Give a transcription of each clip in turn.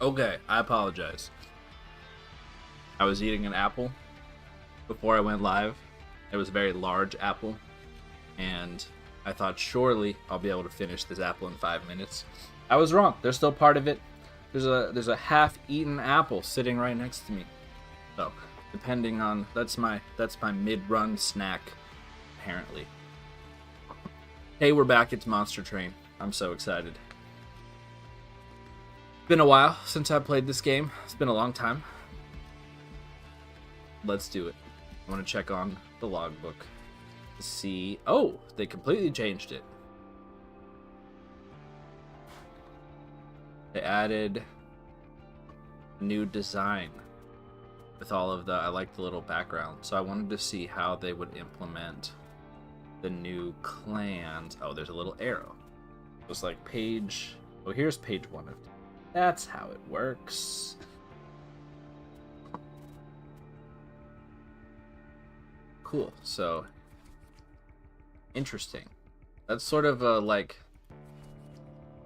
Okay, I apologize. I was eating an apple before I went live. It was a very large apple, and I thought surely I'll be able to finish this apple in 5 minutes. I was wrong. There's still part of it. There's a half-eaten apple sitting right next to me. So, depending on that's my mid-run snack, apparently. Hey, we're back. It's Monster Train. I'm so excited. Been a while since I played this game. It's been a long time. Let's do it. I want to check on the logbook to see. Oh, they completely changed it. They added new design with all of the. I like the little background, so I wanted to see how they would implement the new clans. Oh, there's a little arrow. It was like page. Oh, here's page 1 of 2. That's how it works. Cool. So interesting. That's sort of a like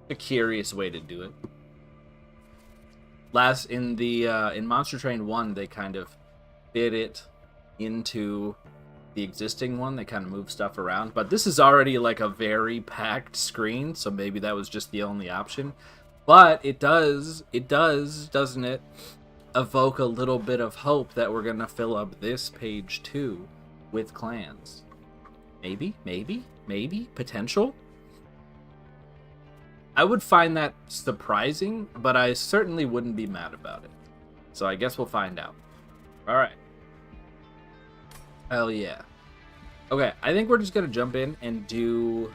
a curious way to do it. Last in the in Monster Train 1, they kind of fit it into the existing one. They kind of move stuff around, but this is already like a very packed screen, so maybe that was just the only option. But it does, doesn't it, evoke a little bit of hope that we're gonna fill up this page too with clans. Maybe, potential. I would find that surprising, but I certainly wouldn't be mad about it. So I guess we'll find out. All right. Hell yeah. Okay, I think we're just gonna jump in and do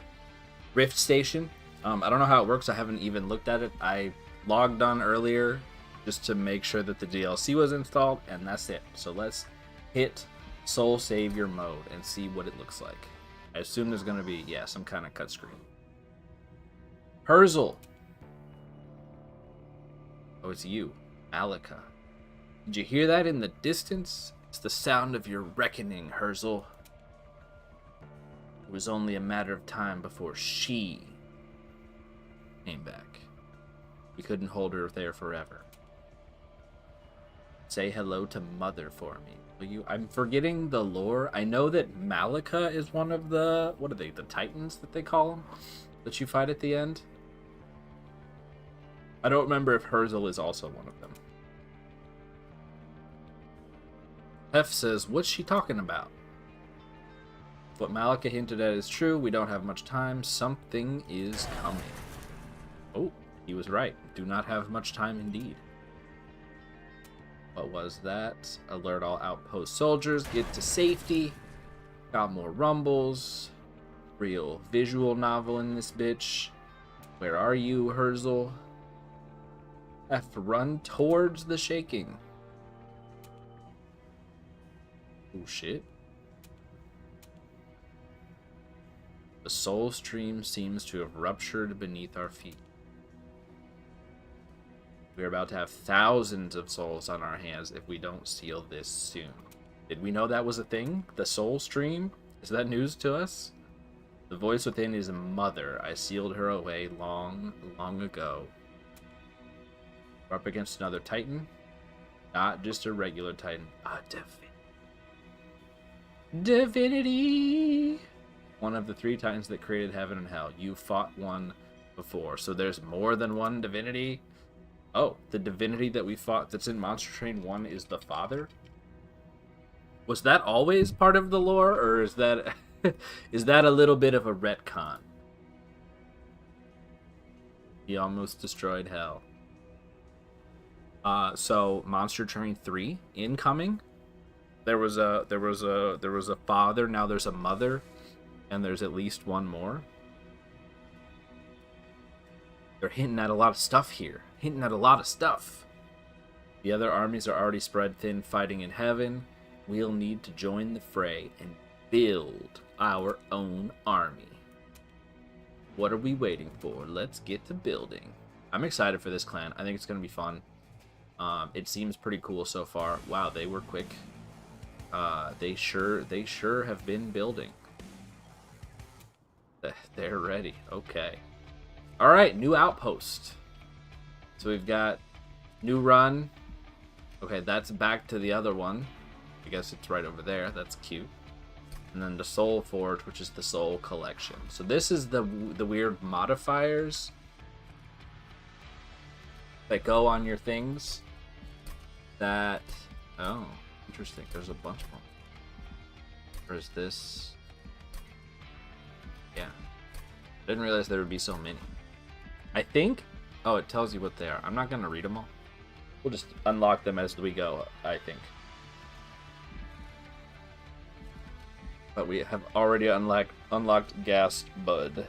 Rift Station. I don't know how it works. I haven't even looked at it. I logged on earlier just to make sure that the DLC was installed, and that's it. So let's hit Soul Savior mode and see what it looks like. I assume there's going to be, yeah, some kind of cut screen. Herzel. Oh, it's you, Malika. Did you hear that in the distance? It's the sound of your reckoning, Herzel. It was only a matter of time before she came back. We couldn't hold her there forever. Say hello to Mother for me, will you? I'm forgetting the lore. I know that Malika is one of the, what are they, the Titans that they call them, that you fight at the end? I don't remember if Herzel is also one of them. F says, what's she talking about? If what Malika hinted at is true, we don't have much time. Something is coming. Oh, he was right. Do not have much time indeed. What was that? Alert all outpost soldiers. Get to safety. Got more rumbles. Real visual novel in this bitch. Where are you, Herzel? F, run towards the shaking. Oh shit. The soul stream seems to have ruptured beneath our feet. We're about to have thousands of souls on our hands if we don't seal this soon. Did we know that was a thing? The soul stream? Is that news to us? The voice within is Mother. I sealed her away long, long ago. We're up against another Titan. Not just a regular Titan. A divinity! One of the 3 Titans that created heaven and hell. You fought one before. So there's more than one divinity? Oh, the divinity that we fought that's in Monster Train 1 is the Father? Was that always part of the lore, or is that is that a little bit of a retcon? He almost destroyed hell. So Monster Train 3 incoming. There was a father, now there's a mother, and there's at least one more. They're hinting at a lot of stuff here. Hinting at a lot of stuff. The other armies are already spread thin, fighting in heaven. We'll need to join the fray and build our own army. What are we waiting for? Let's get to building. I'm excited for this clan. I think it's going to be fun. It seems pretty cool so far. Wow, they were quick. They sure have been building. They're ready. Okay. All right, new outpost. So we've got New run. Okay, that's back to the other one. I guess it's right over there. That's cute. And then the Soul Forge, which is the Soul Collection. So this is the weird modifiers that go on your things. That, oh, interesting. There's a bunch of them. Or is this? Yeah. Didn't realize there would be so many. I think, oh, it tells you what they are. I'm not going to read them all. We'll just unlock them as we go, I think. But we have already unlocked Ghast Bud.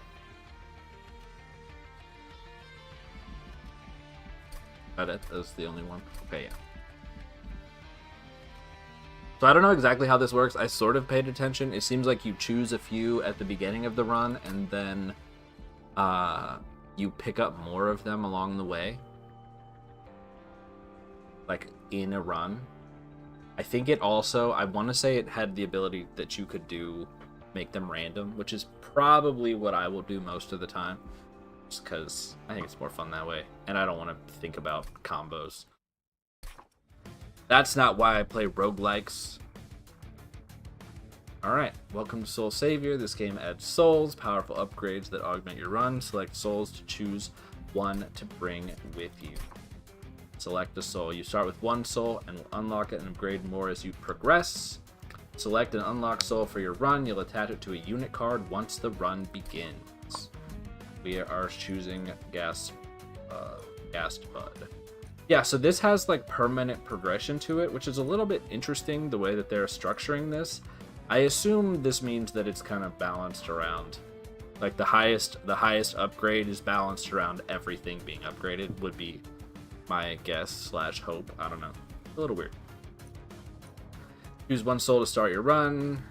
That is the only one. Okay, yeah. So I don't know exactly how this works. I sort of paid attention. It seems like you choose a few at the beginning of the run, and then you pick up more of them along the way. Like, in a run. I think it also, I want to say it had the ability that you could make them random, which is probably what I will do most of the time. Just because I think it's more fun that way. And I don't want to think about combos. That's not why I play roguelikes. Alright, welcome to Soul Savior. This game adds souls, powerful upgrades that augment your run. Select souls to choose one to bring with you. Select a soul. You start with one soul and will unlock it and upgrade more as you progress. Select an unlocked soul for your run. You'll attach it to a unit card once the run begins. We are choosing Ghast Bud. Yeah, so this has like permanent progression to it, which is a little bit interesting the way that they're structuring this. I assume this means that it's kind of balanced around, like the highest upgrade is balanced around everything being upgraded, would be my guess / hope. I don't know. A little weird. Choose one soul to start your run.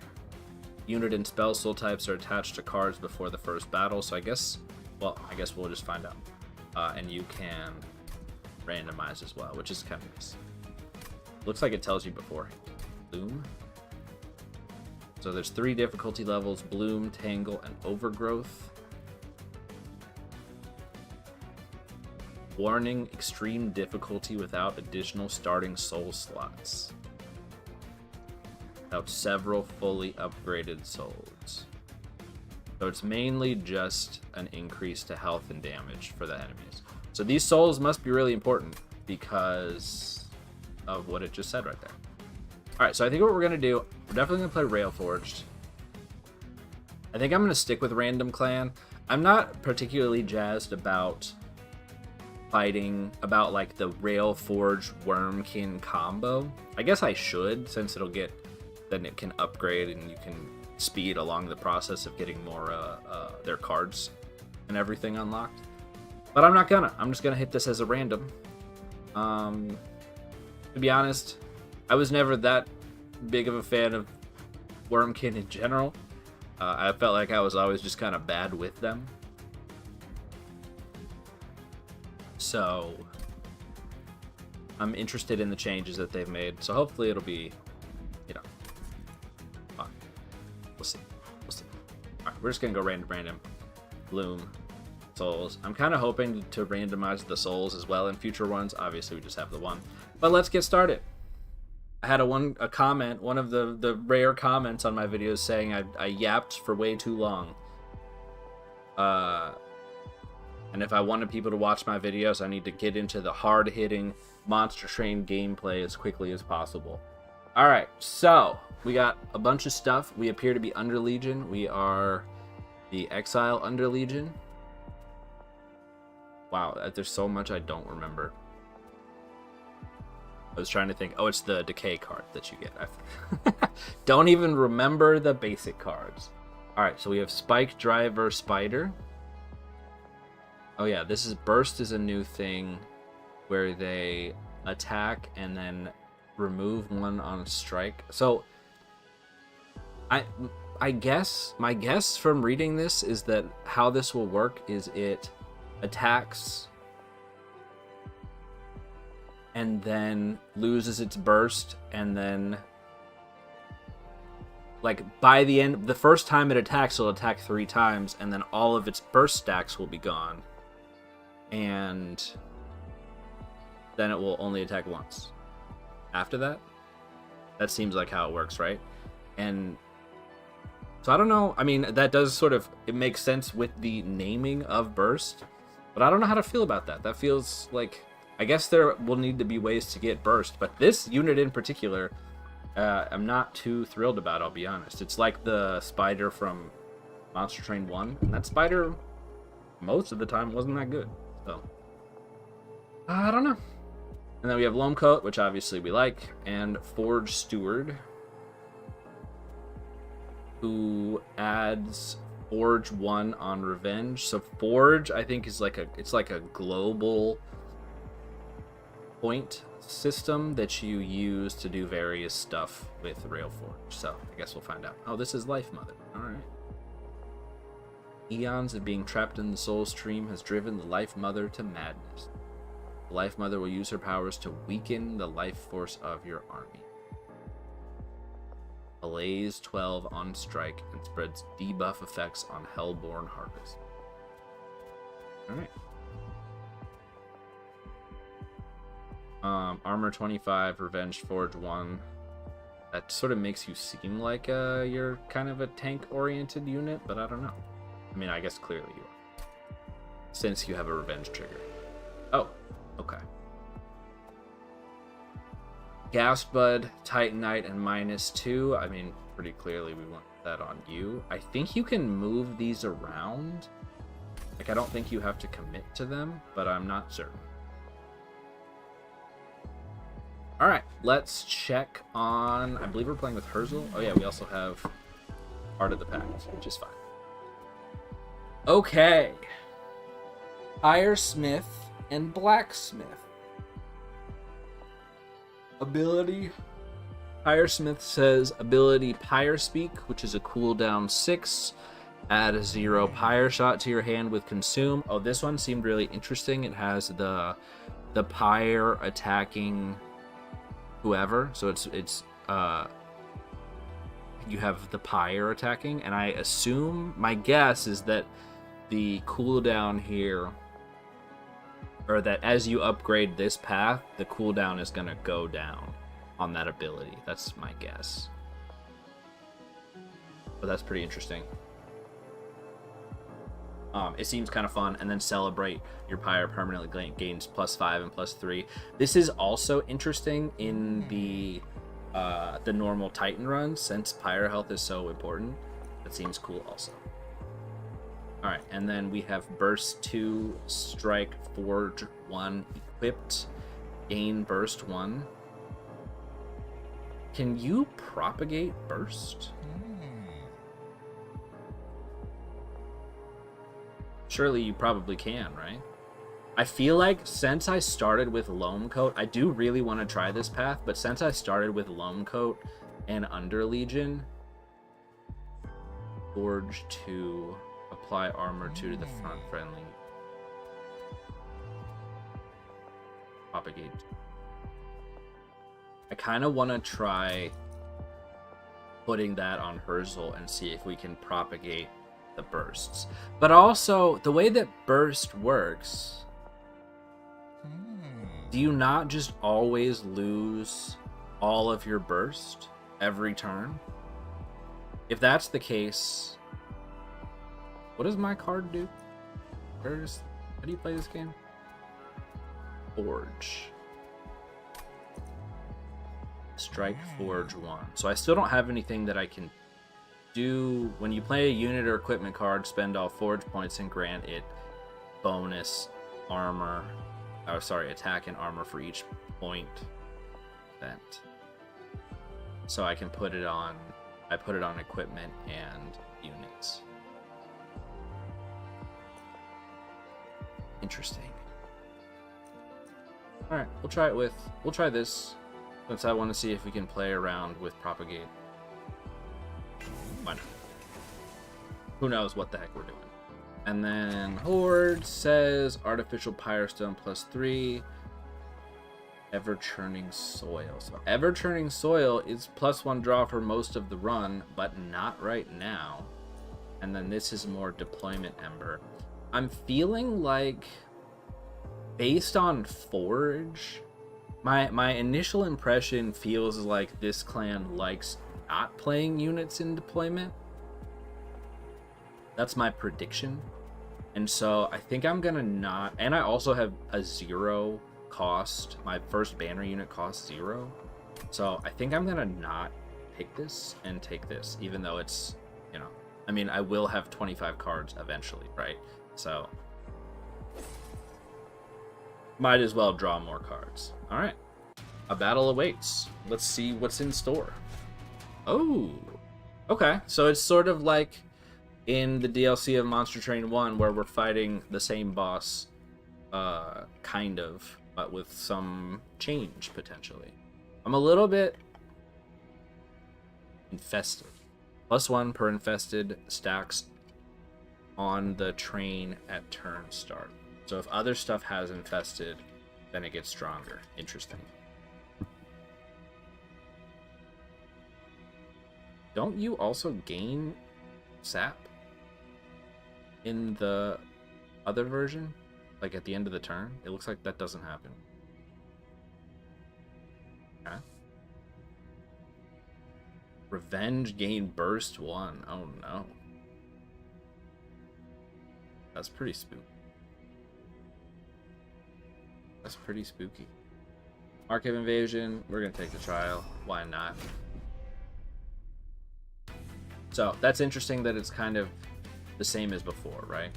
Unit and spell soul types are attached to cards before the first battle, so I guess we'll just find out. And you can randomize as well, which is kind of nice. Looks like it tells you beforehand. Bloom. So there's 3 difficulty levels: Bloom, Tangle, and Overgrowth. Warning, extreme difficulty without additional starting soul slots. Without several fully upgraded souls. So it's mainly just an increase to health and damage for the enemies. So these souls must be really important because of what it just said right there. Alright, so I think what we're going to do, we're definitely going to play Railforged. I think I'm going to stick with Random Clan. I'm not particularly jazzed about fighting about like the Railforged Wormkin combo. I guess I should, since then it can upgrade and you can speed along the process of getting more their cards and everything unlocked. But I'm not gonna. I'm just gonna hit this as a random. To be honest, I was never that big of a fan of Wormkin in general. I felt like I was always just kind of bad with them. So I'm interested in the changes that they've made. So hopefully it'll be, fun. We'll see. All right, we're just gonna go random. Bloom. Souls. I'm kind of hoping to randomize the souls as well in future ones. Obviously, we just have the one. But let's get started. I had a comment, one of the rare comments on my videos saying I yapped for way too long. And if I wanted people to watch my videos, I need to get into the hard-hitting Monster Train gameplay as quickly as possible. Alright, so we got a bunch of stuff. We appear to be under Legion. We are the Exile under Legion. Wow, there's so much I don't remember. I was trying to think. Oh, it's the decay card that you get. I don't even remember the basic cards. Alright, so we have Spike Driver Spider. Oh yeah, this is Burst is a new thing where they attack and then remove one on a strike. So I guess my guess from reading this is that how this will work is it attacks and then loses its burst, and then like by the end, the first time it attacks, it'll attack 3 times, and then all of its burst stacks will be gone. And then it will only attack once. After that, that seems like how it works, right? And so I don't know. I mean, that does sort of, it makes sense with the naming of burst, but I don't know how to feel about that. That feels like, I guess there will need to be ways to get burst, but this unit in particular, I'm not too thrilled about, I'll be honest. It's like the spider from Monster Train 1, and that spider most of the time wasn't that good. So I don't know. And then we have Loamcoat, which obviously we like, and Forge Steward, who adds Forge 1 on Revenge. So Forge, I think, is like it's like a global point system that you use to do various stuff with Railforge. So I guess we'll find out. Oh, this is Life Mother. All right. Eons of being trapped in the soul stream has driven the Life Mother to madness. The Life Mother will use her powers to weaken the life force of your army. Allays 12 on strike and spreads debuff effects on Hellborn Harvest. Alright. Armor 25, Revenge Forge 1. That sort of makes you seem like you're kind of a tank-oriented unit, but I don't know. I mean, I guess clearly you are, since you have a Revenge trigger. Oh, okay. Gasbud, Titanite, and -2. I mean, pretty clearly we want that on you. I think you can move these around. Like, I don't think you have to commit to them, but I'm not certain. Alright, let's check on... I believe we're playing with Herzl. Oh yeah, we also have Heart of the Pact, which is fine. Okay. Iresmith and Blacksmith. Ability. Iresmith says ability Pyre Speak, which is a cooldown 6. Add a 0 Pyre Shot to your hand with Consume. Oh, this one seemed really interesting. It has the Pyre attacking whoever. So it's you have the Pyre attacking, and I assume, my guess is that the cooldown here, or that as you upgrade this path, the cooldown is going to go down on that ability. That's my guess. But that's pretty interesting. It seems kind of fun. And then Celebrate, your Pyre permanently gains +5 and +3. This is also interesting in the normal Titan run, since Pyre health is so important. That seems cool also. Alright, and then we have Burst 2, Strike, Forge 1 equipped, gain Burst 1. Can you propagate Burst? Surely you probably can, right? I feel like since I started with Loamcoat, I do really want to try this path, but since I started with Loamcoat and Underlegion, Forge 2... apply armor 2 to the front friendly. Propagate. I kind of want to try putting that on Herzl and see if we can propagate the bursts. But also, the way that burst works, do you not just always lose all of your burst every turn? If that's the case, what does my card do? How do you play this game? Forge. Strike Forge 1. So I still don't have anything that I can do. When you play a unit or equipment card, spend all Forge points and grant it bonus armor. Oh, sorry, attack and armor for each point spent. So I can put it on. I put it on equipment and units. Interesting. Alright, we'll try this, since I want to see if we can play around with Propagate. Why not? Who knows what the heck we're doing. And then Horde says Artificial Pyrestone +3, Ever Churning Soil. So Ever Churning Soil is +1 draw for most of the run, but not right now. And then this is more Deployment Ember. I'm feeling like based on Forge, my initial impression feels like this clan likes not playing units in deployment. That's my prediction. And so I think I'm gonna not, and I also have a 0 cost. My first banner unit costs 0. So I think I'm gonna not pick this and take this, even though it's, you know, I mean, I will have 25 cards eventually, right? So might as well draw more cards. All right, a battle awaits. Let's see what's in store. Oh, okay. So it's sort of like in the DLC of Monster Train 1 where we're fighting the same boss, kind of, but with some change potentially. I'm a little bit infested. +1 per infested stacks on the train at turn start. So if other stuff has infested, then it gets stronger. Interesting. Don't you also gain sap in the other version? Like at the end of the turn? It looks like that doesn't happen. Okay. Revenge gain burst 1. Oh no. That's pretty spooky. That's pretty spooky. Archive invasion. We're gonna take the trial. Why not? So that's interesting that it's kind of the same as before, right?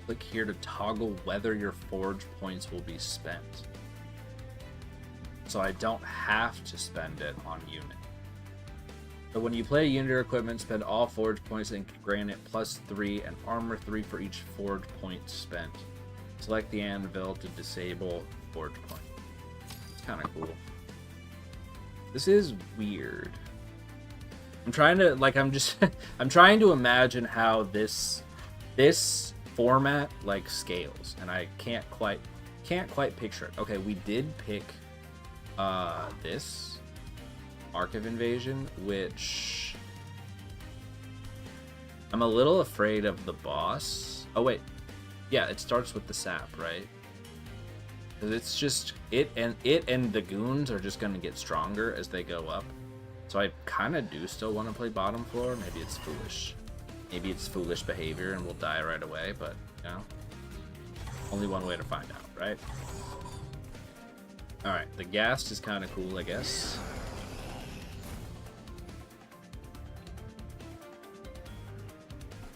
Click here to toggle whether your forge points will be spent. So I don't have to spend it on unit. So when you play unit or equipment, spend all forge points and grant it +3 and armor 3 for each forge point spent. Select the anvil to disable forge point. It's kind of cool. This is weird. I'm trying to, like, I'm trying to imagine how this format like scales, and I can't quite picture it. Okay, we did pick this Archive Invasion, which I'm a little afraid of the boss. Oh wait, yeah, it starts with the sap, right? Because it's just it and the goons are just gonna get stronger as they go up. So I kind of do still want to play bottom floor. Maybe it's foolish. Maybe it's foolish behavior and we'll die right away, but, you know, only one way to find out, right? Alright, the ghast is kind of cool, I guess.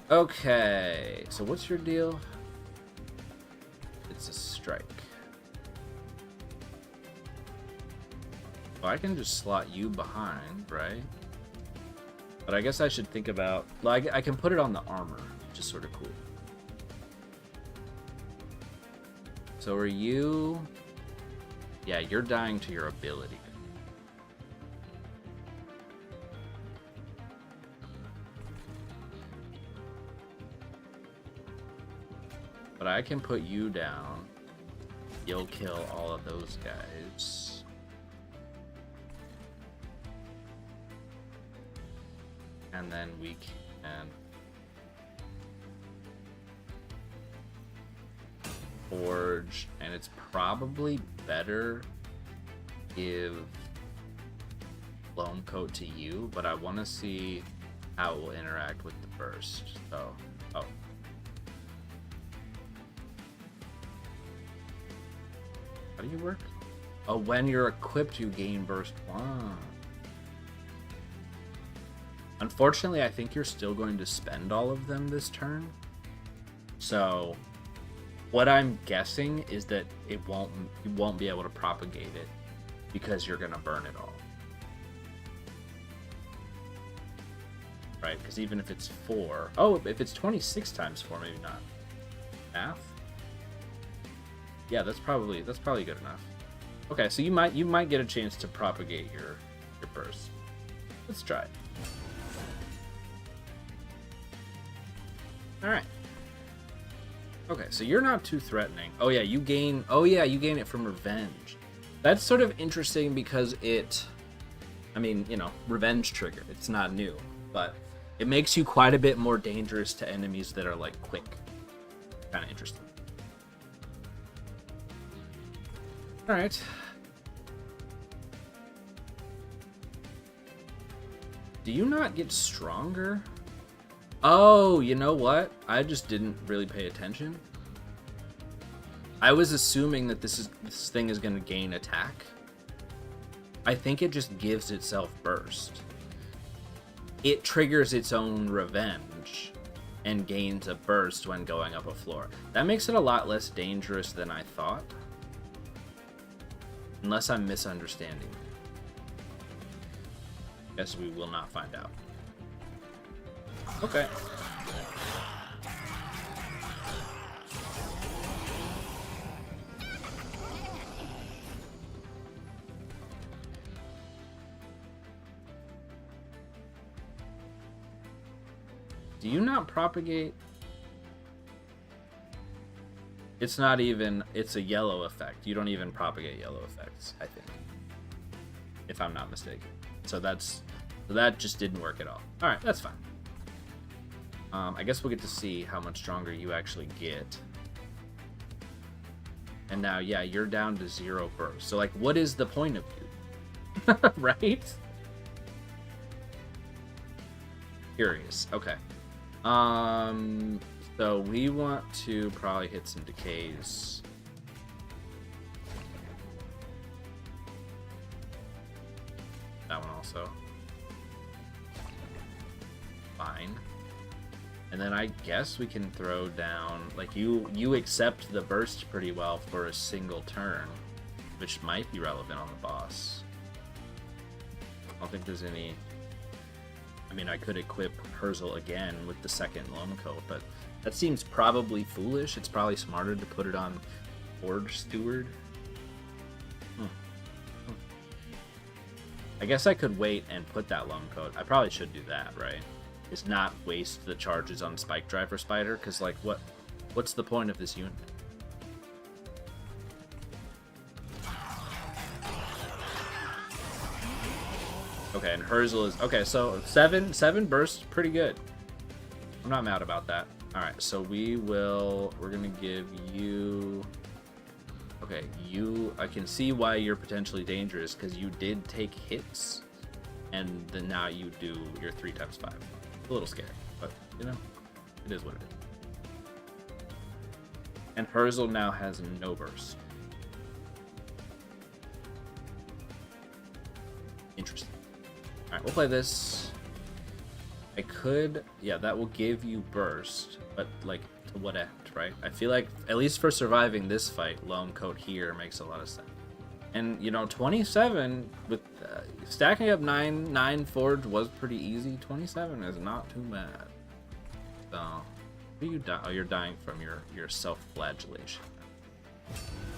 Okay, so what's your deal? It's a strike. Well, I can just slot you behind, right? But I guess I should think about, like, I can put it on the armor, which is sort of cool. So are you? Yeah, you're dying to your ability. But I can put you down. You'll kill all of those guys. And then we can forge, and it's probably better give Loam Coat to you, but I want to see how it will interact with the burst. So, oh. How do you work? Oh, when you're equipped, you gain burst 1. Unfortunately, I think you're still going to spend all of them this turn. So, what I'm guessing is that you won't be able to propagate it because you're gonna burn it all. Right? Because even if it's 4, oh, if it's 26 times 4, maybe not. Math? Yeah, that's probably good enough. Okay, so you might get a chance to propagate your burst. Let's try it. Alright. Okay, so you're not too threatening. Oh yeah, you gain it from revenge. That's sort of interesting because it I mean, you know, revenge trigger. It's not new, but it makes you quite a bit more dangerous to enemies that are like quick. Kind of interesting. All right. Do you not get stronger? Oh, you know what? I just didn't really pay attention. I was assuming that this thing is going to gain attack. I think it just gives itself burst. It triggers its own revenge and gains a burst when going up a floor. That makes it a lot less dangerous than I thought. Unless I'm misunderstanding. Guess we will not find out. Okay. Do you not propagate? It's not even, it's a yellow effect. You don't even propagate yellow effects, I think. If I'm not mistaken. So that just didn't work at all. Alright, that's fine. I guess we'll get to see how much stronger you actually get. And now, yeah, you're down to 0 burst. So, like, what is the point of you? Right? Curious. Okay. So we want to probably hit some decays. That one also. Fine. And then I guess we can throw down, like, you accept the burst pretty well for a single turn, which might be relevant on the boss. I don't think there's any. I mean, I could equip Herzl again with the second Lone Coat, but that seems probably foolish. It's probably smarter to put it on Forge Steward. I guess I could wait and put that Lone Coat. I probably should do that, right? Is not waste the charges on Spike Driver Spider, because, like, what's the point of this unit? Okay, and Herzl is... Okay, so 7 bursts, pretty good. I'm not mad about that. Alright, so we're gonna give you... Okay, I can see why you're potentially dangerous, because you did take hits, and then now you do your 3x5. It's a little scary, but, you know, it is what it is. And Herzl now has no burst. Interesting. Alright, we'll play this. I could... Yeah, that will give you burst, but, like, to what end, right? I feel like, at least for surviving this fight, Lone Coat here makes a lot of sense. And, you know, 27, with stacking up 9 Forge was pretty easy. 27 is not too bad. So, what are you dying? Oh, you're dying from your self-flagellation.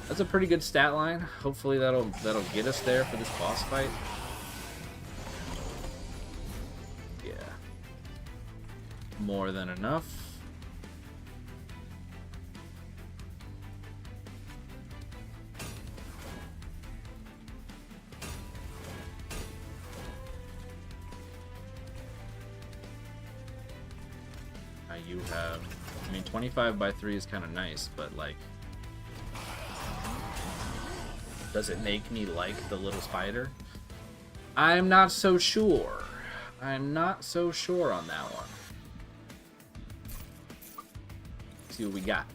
That's a pretty good stat line. Hopefully that'll get us there for this boss fight. Yeah. More than enough. You have, I mean, 25 by 3 is kind of nice, but, like, does it make me like the little spider? I'm not so sure. I'm not so sure on that one. Let's see what we got.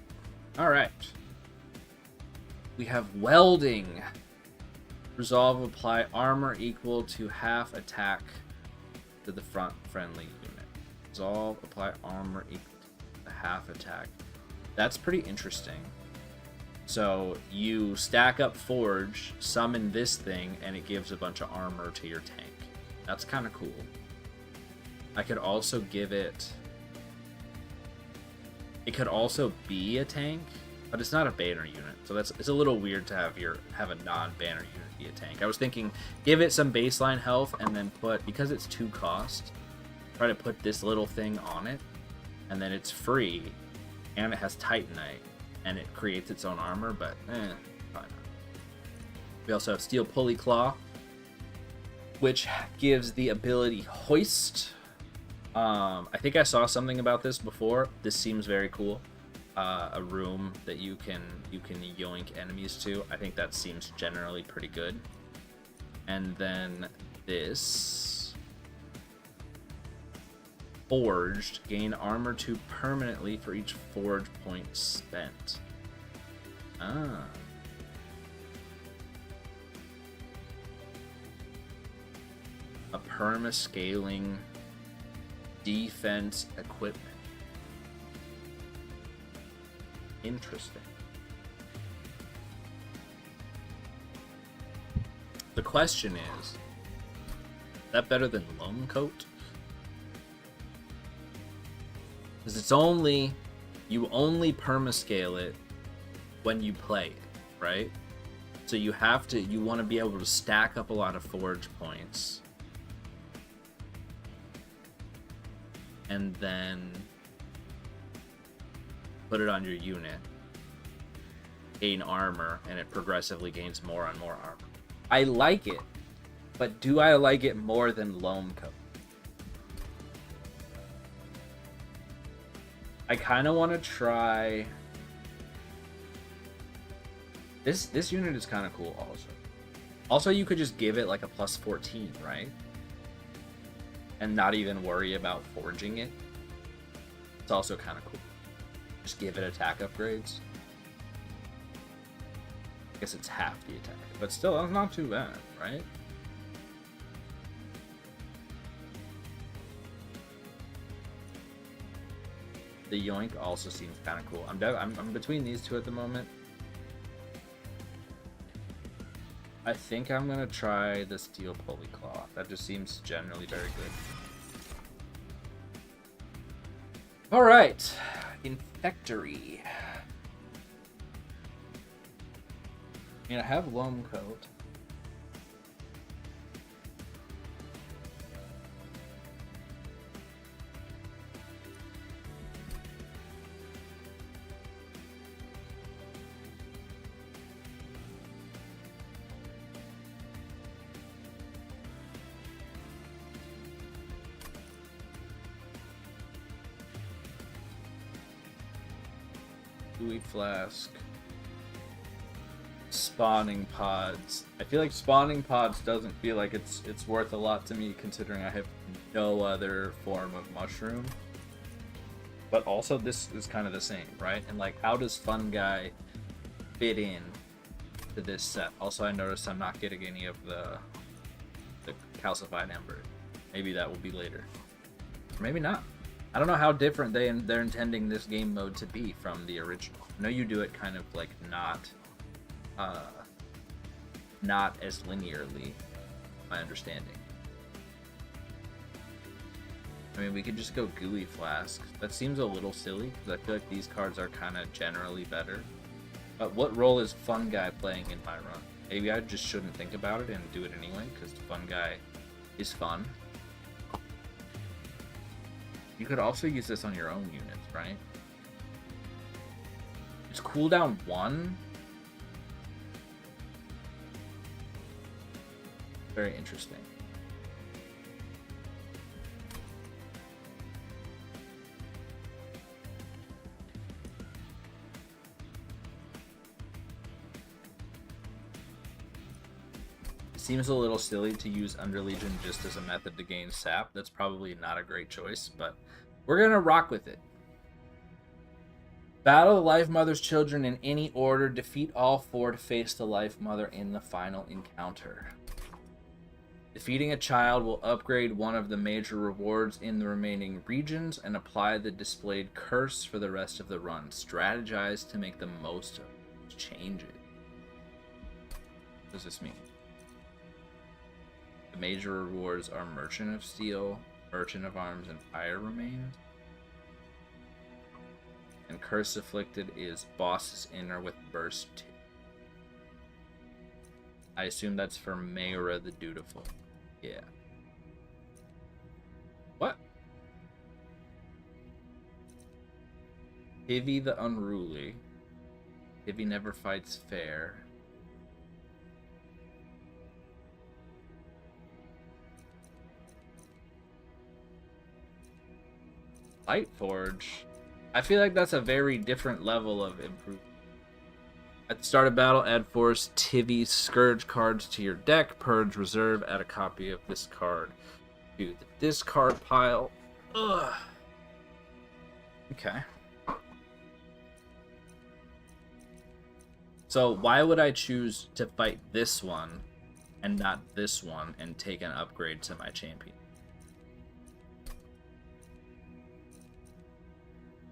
All right. We have welding. Resolve, apply armor equal to half attack to the front friendly unit. Resolve, apply armor equal to half attack. That's pretty interesting. So you stack up Forge, summon this thing, and it gives a bunch of armor to your tank. That's kind of cool. I could also give it... It could also be a tank, but it's not a banner unit. So it's a little weird to have a non-banner unit be a tank. I was thinking, give it some baseline health, and then put, because it's 2 cost, try to put this little thing on it, and then it's free, and it has Titanite, and it creates its own armor, but probably not. We also have Steel Pulley Claw. which gives the ability Hoist. I think I saw something about this before. This seems very cool. A room that you can yoink enemies to. I think that seems generally pretty good. And then this Forged, gain armor 2 permanently for each forge point spent. Ah. A perma-scaling defense equipment. Interesting. The question is that better than Loam Coat? Because it's only, you only permascale it when you play it, right? So you have to, you want to be able to stack up a lot of forge points. And then put it on your unit. Gain armor, and it progressively gains more and more armor. I like it, but do I like it more than Loam Coat? I kind of want to try... This unit is kind of cool also. Also, you could just give it like a plus 14, right? And not even worry about forging it. It's also kind of cool. Just give it attack upgrades. I guess it's half the attack, but still, that's not too bad, right? The Yoink also seems kind of cool. I'm between these two at the moment. I think I'm gonna try the Steel Polyclaw. That just seems generally very good. All right, Infectory. I mean, I have Loam Coat. Gooey Flask. Spawning Pods. I feel like Spawning Pods doesn't feel like it's worth a lot to me, considering I have no other form of mushroom. But also this is kind of the same, right? And like, how does Fungi fit in to this set? Also, I noticed I'm not getting any of the calcified ember. Maybe that will be later. Or maybe not. I don't know how different they're intending this game mode to be from the original. I know you do it kind of like not as linearly, my understanding. I mean, we could just go Gooey Flask. That seems a little silly, because I feel like these cards are kind of generally better. But what role is Fungi playing in my run? Maybe I just shouldn't think about it and do it anyway, because Fungi is fun. You could also use this on your own units, right? It's cooldown 1? Very interesting. It seems a little silly to use Underlegion just as a method to gain sap. That's probably not a great choice, but we're gonna rock with it. Battle the Life Mother's children in any order. Defeat all 4 to face the Life Mother in the final encounter. Defeating a child will upgrade one of the major rewards in the remaining regions and apply the displayed curse for the rest of the run. Strategize to make the most of those changes. What does this mean? The major rewards are Merchant of Steel, Merchant of Arms, and Fire Remains. And Curse Afflicted is Boss's Inner with Burst 2. I assume that's for Mayra the Dutiful. Yeah. What? Ivy the Unruly. Ivy never fights fair. Light Forge. I feel like that's a very different level of improvement. At the start of battle, add Force Tivi Scourge cards to your deck. Purge Reserve, add a copy of this card to the discard pile. Ugh. Okay. So why would I choose to fight this one and not this one and take an upgrade to my champion?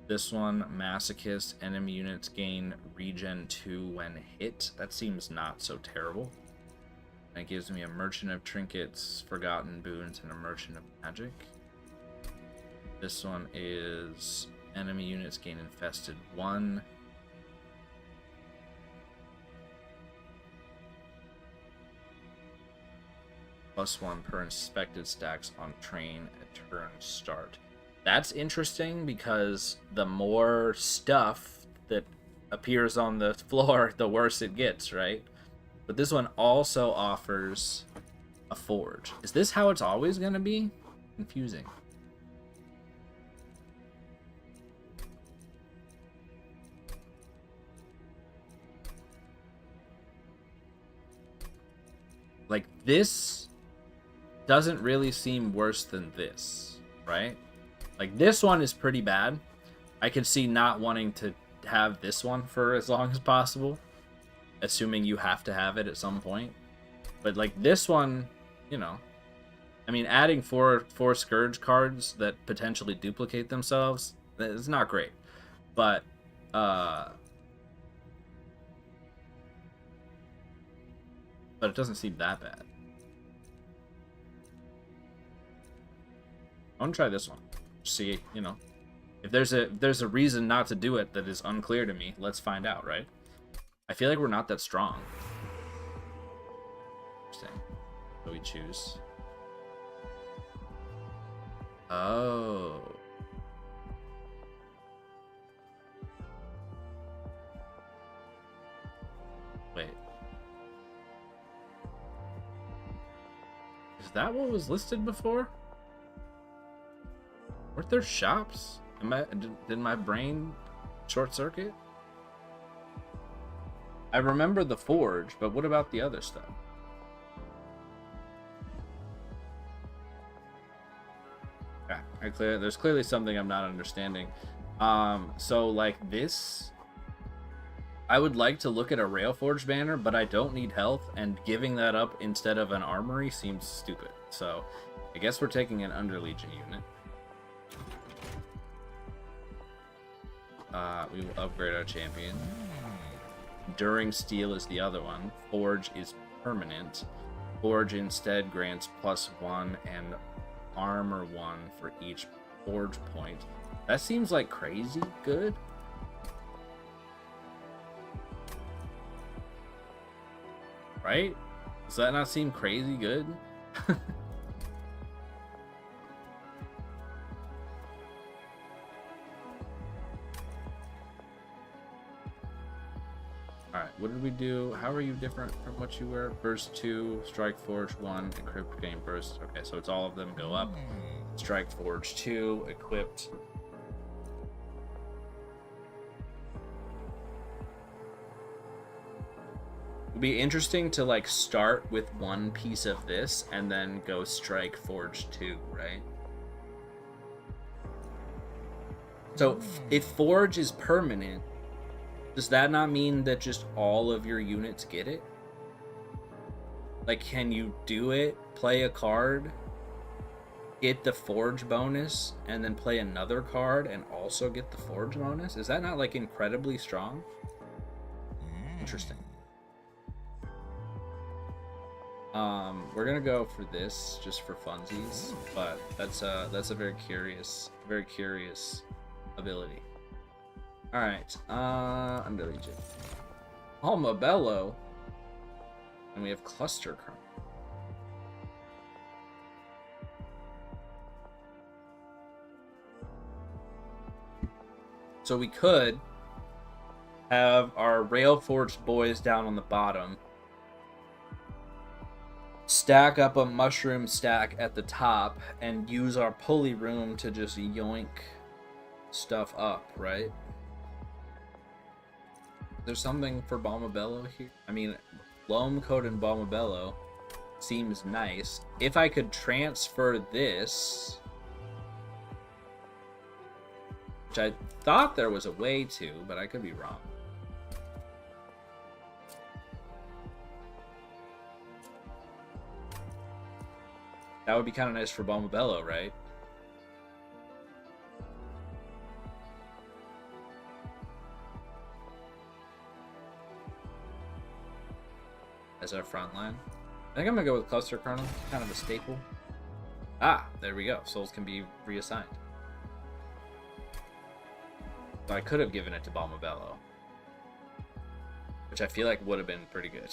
This one, Masochist, enemy units gain regen 2 when hit. That seems not so terrible. And it gives me a Merchant of Trinkets, Forgotten Boons, and a Merchant of Magic. This one is enemy units gain infested 1. +1 per inspected stacks on train at turn start. That's interesting because the more stuff that appears on the floor, the worse it gets, right? But this one also offers a forge. Is this how it's always going to be? Confusing. Like, this doesn't really seem worse than this, right? Like, this one is pretty bad. I could see not wanting to have this one for as long as possible, assuming you have to have it at some point. But, like, this one, you know, I mean, adding four Scourge cards that potentially duplicate themselves is not great. But, it doesn't seem that bad. I want to try this one. See, you know, if there's a reason not to do it that is unclear to me, let's find out, right? I feel like we're not that strong. Interesting. So we choose. Oh. Wait. Is that what was listed before? Weren't there shops? Did my brain short circuit? I remember the forge, but what about the other stuff? Yeah, there's clearly something I'm not understanding. So like this, I would like to look at a Railforge banner, but I don't need health, and giving that up instead of an armory seems stupid. So I guess we're taking an Underlegion unit. We will upgrade our champion. Enduring Steel is the other one. Forge is permanent. Forge instead grants +1 and armor 1 for each forge point. That seems like crazy good. Right? Does that not seem crazy good? Alright, what did we do? How are you different from what you were? Burst 2, Strike Forge 1, Equipped Gain Burst. Okay, so it's all of them go up. Strike Forge 2, Equipped. It'd be interesting to like start with one piece of this and then go Strike Forge 2, right? So if Forge is permanent, does that not mean that just all of your units get it? Like, can you do it, play a card, get the Forge bonus, and then play another card and also get the Forge bonus? Is that not, like, incredibly strong? Interesting. We're gonna go for this just for funsies, but that's a very curious ability. Alright, Underlegion. Alma Bello. And we have Cluster Kernel. So we could have our Railforged boys down on the bottom, stack up a mushroom stack at the top, and use our pulley room to just yoink stuff up, right? There's something for Bombabello here. I mean, Loam Coat and Bombabello seems nice. If I could transfer this, which I thought there was a way to, but I could be wrong. That would be kind of nice for Bombabello, right? As our front line. I think I'm gonna go with Cluster Kernel, kind of a staple. Ah, there we go. Souls can be reassigned. So I could have given it to Bombabello, which I feel like would have been pretty good.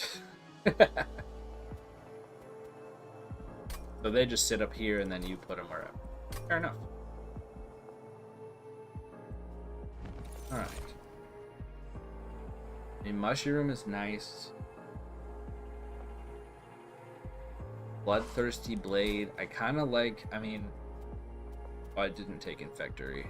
So they just sit up here and then you put them wherever. Fair enough. Alright. A mushroom is nice. Bloodthirsty Blade. I kind of like, I mean, oh, I didn't take Infectory.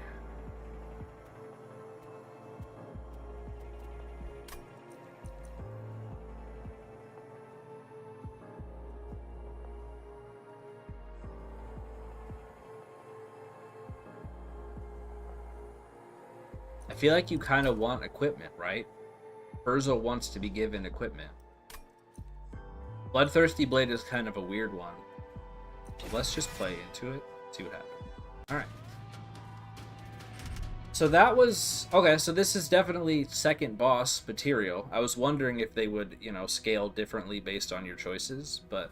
I feel like you kind of want equipment, right? Urza wants to be given equipment. Bloodthirsty Blade is kind of a weird one. Let's just play into it, see what happens. Alright. So that was... Okay, so this is definitely second boss material. I was wondering if they would, you know, scale differently based on your choices, but...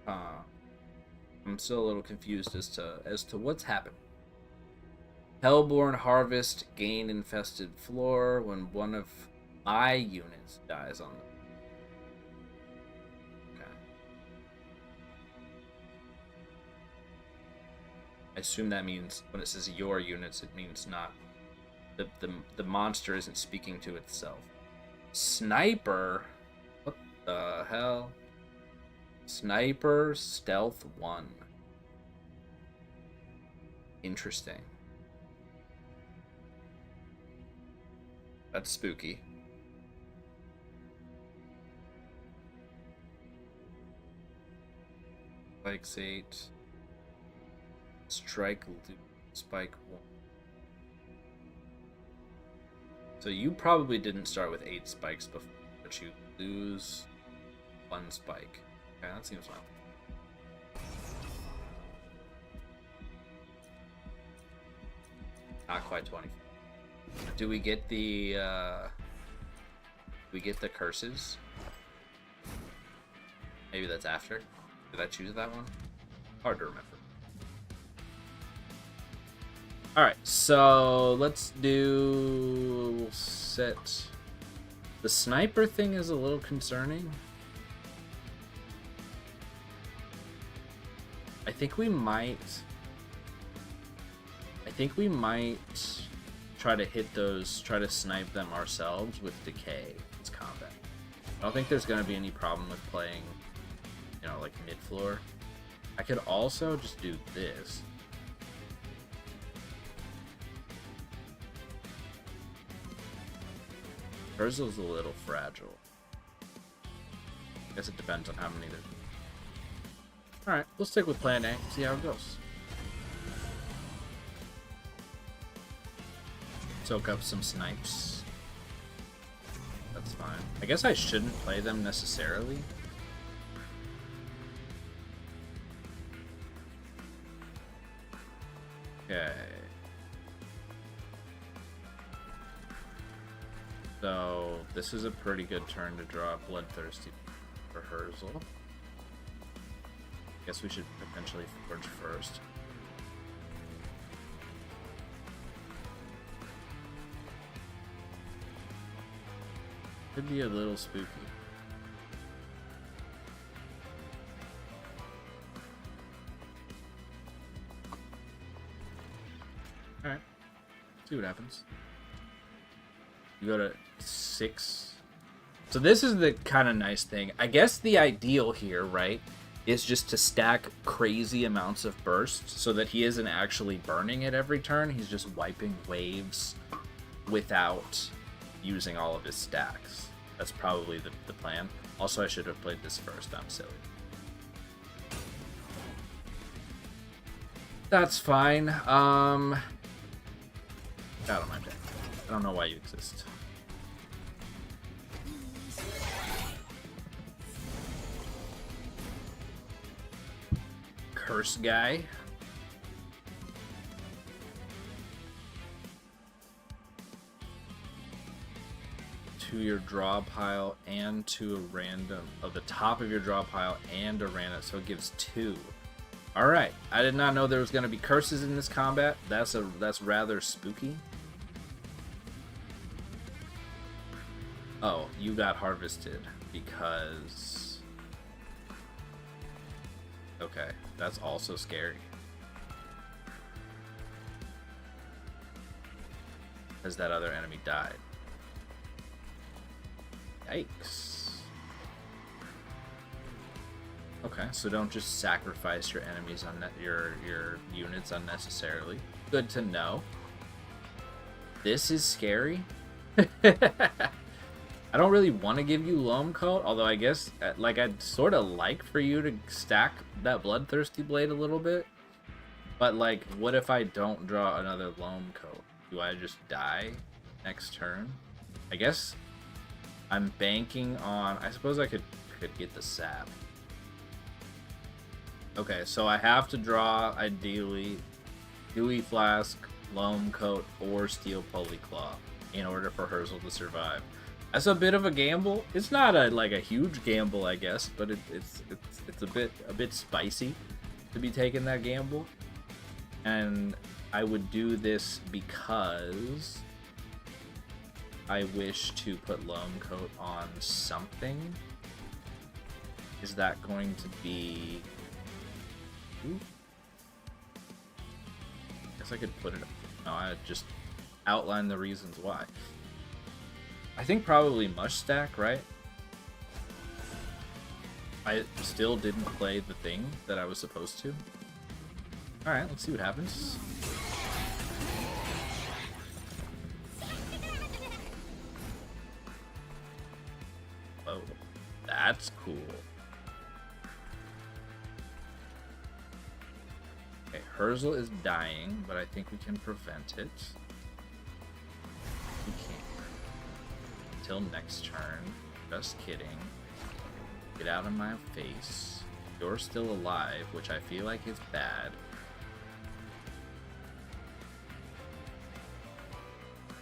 I'm still a little confused as to what's happening. Hellborn Harvest, gain infested floor when one of my units dies on them. Okay. I assume that means when it says your units, it means not the monster isn't speaking to itself. Sniper? What the hell? Sniper Stealth 1. Interesting. That's spooky. Spikes 8. Strike Spike 1. So you probably didn't start with 8 spikes before, but you lose 1 spike. Okay, that seems fine. Not quite 20. Do we get the curses? Maybe that's after. Did I choose that one? Hard to remember. Alright, so let's do set. The sniper thing is a little concerning. I think we might try to hit those, try to snipe them ourselves with Decay. It's combat. I don't think there's going to be any problem with playing, you know, like mid-floor. I could also just do this. Urza's a little fragile. I guess it depends on how many there. Alright, we'll stick with plan A, see how it goes. Soak up some snipes. That's fine. I guess I shouldn't play them necessarily. Okay. So, this is a pretty good turn to draw Bloodthirsty for Herzl. Guess we should potentially forge first. Could be a little spooky. Alright. See what happens. You go to 6. So this is the kind of nice thing. I guess the ideal here, right, is just to stack crazy amounts of burst so that he isn't actually burning it every turn. He's just wiping waves without using all of his stacks. That's probably the plan. Also, I should have played this first. I'm silly. That's fine. Get out of my deck. I don't know why you exist. Curse guy. To your draw pile and to a random of the top of your draw pile and a random, so it gives 2. All right, I did not know there was going to be curses in this combat. That's rather spooky. Oh, you got harvested because... Okay, that's also scary. Because that other enemy died. Yikes. Okay, so don't just sacrifice your enemies on your units unnecessarily. Good to know. This is scary. I don't really want to give you Loam Coat, although I guess like I'd sort of like for you to stack that Bloodthirsty Blade a little bit. But like, what if I don't draw another Loam Coat? Do I just die next turn? I guess I'm banking on. I suppose I could get the sap. Okay, so I have to draw ideally Dewy Flask, Loam Coat, or Steel Polyclaw in order for Herzl to survive. That's a bit of a gamble. It's not like a huge gamble, I guess, but it's a bit spicy to be taking that gamble. And I would do this because I wish to put Loam Coat on something. Is that going to be... Ooh. Guess I could put it... No, I just outline the reasons why. I think probably Mush Stack, right? I still didn't play the thing that I was supposed to. Alright, let's see what happens. Oh, that's cool. Okay, Herzl is dying, but I think we can prevent it. We can't. Until next turn. Just kidding. Get out of my face. You're still alive, which I feel like is bad.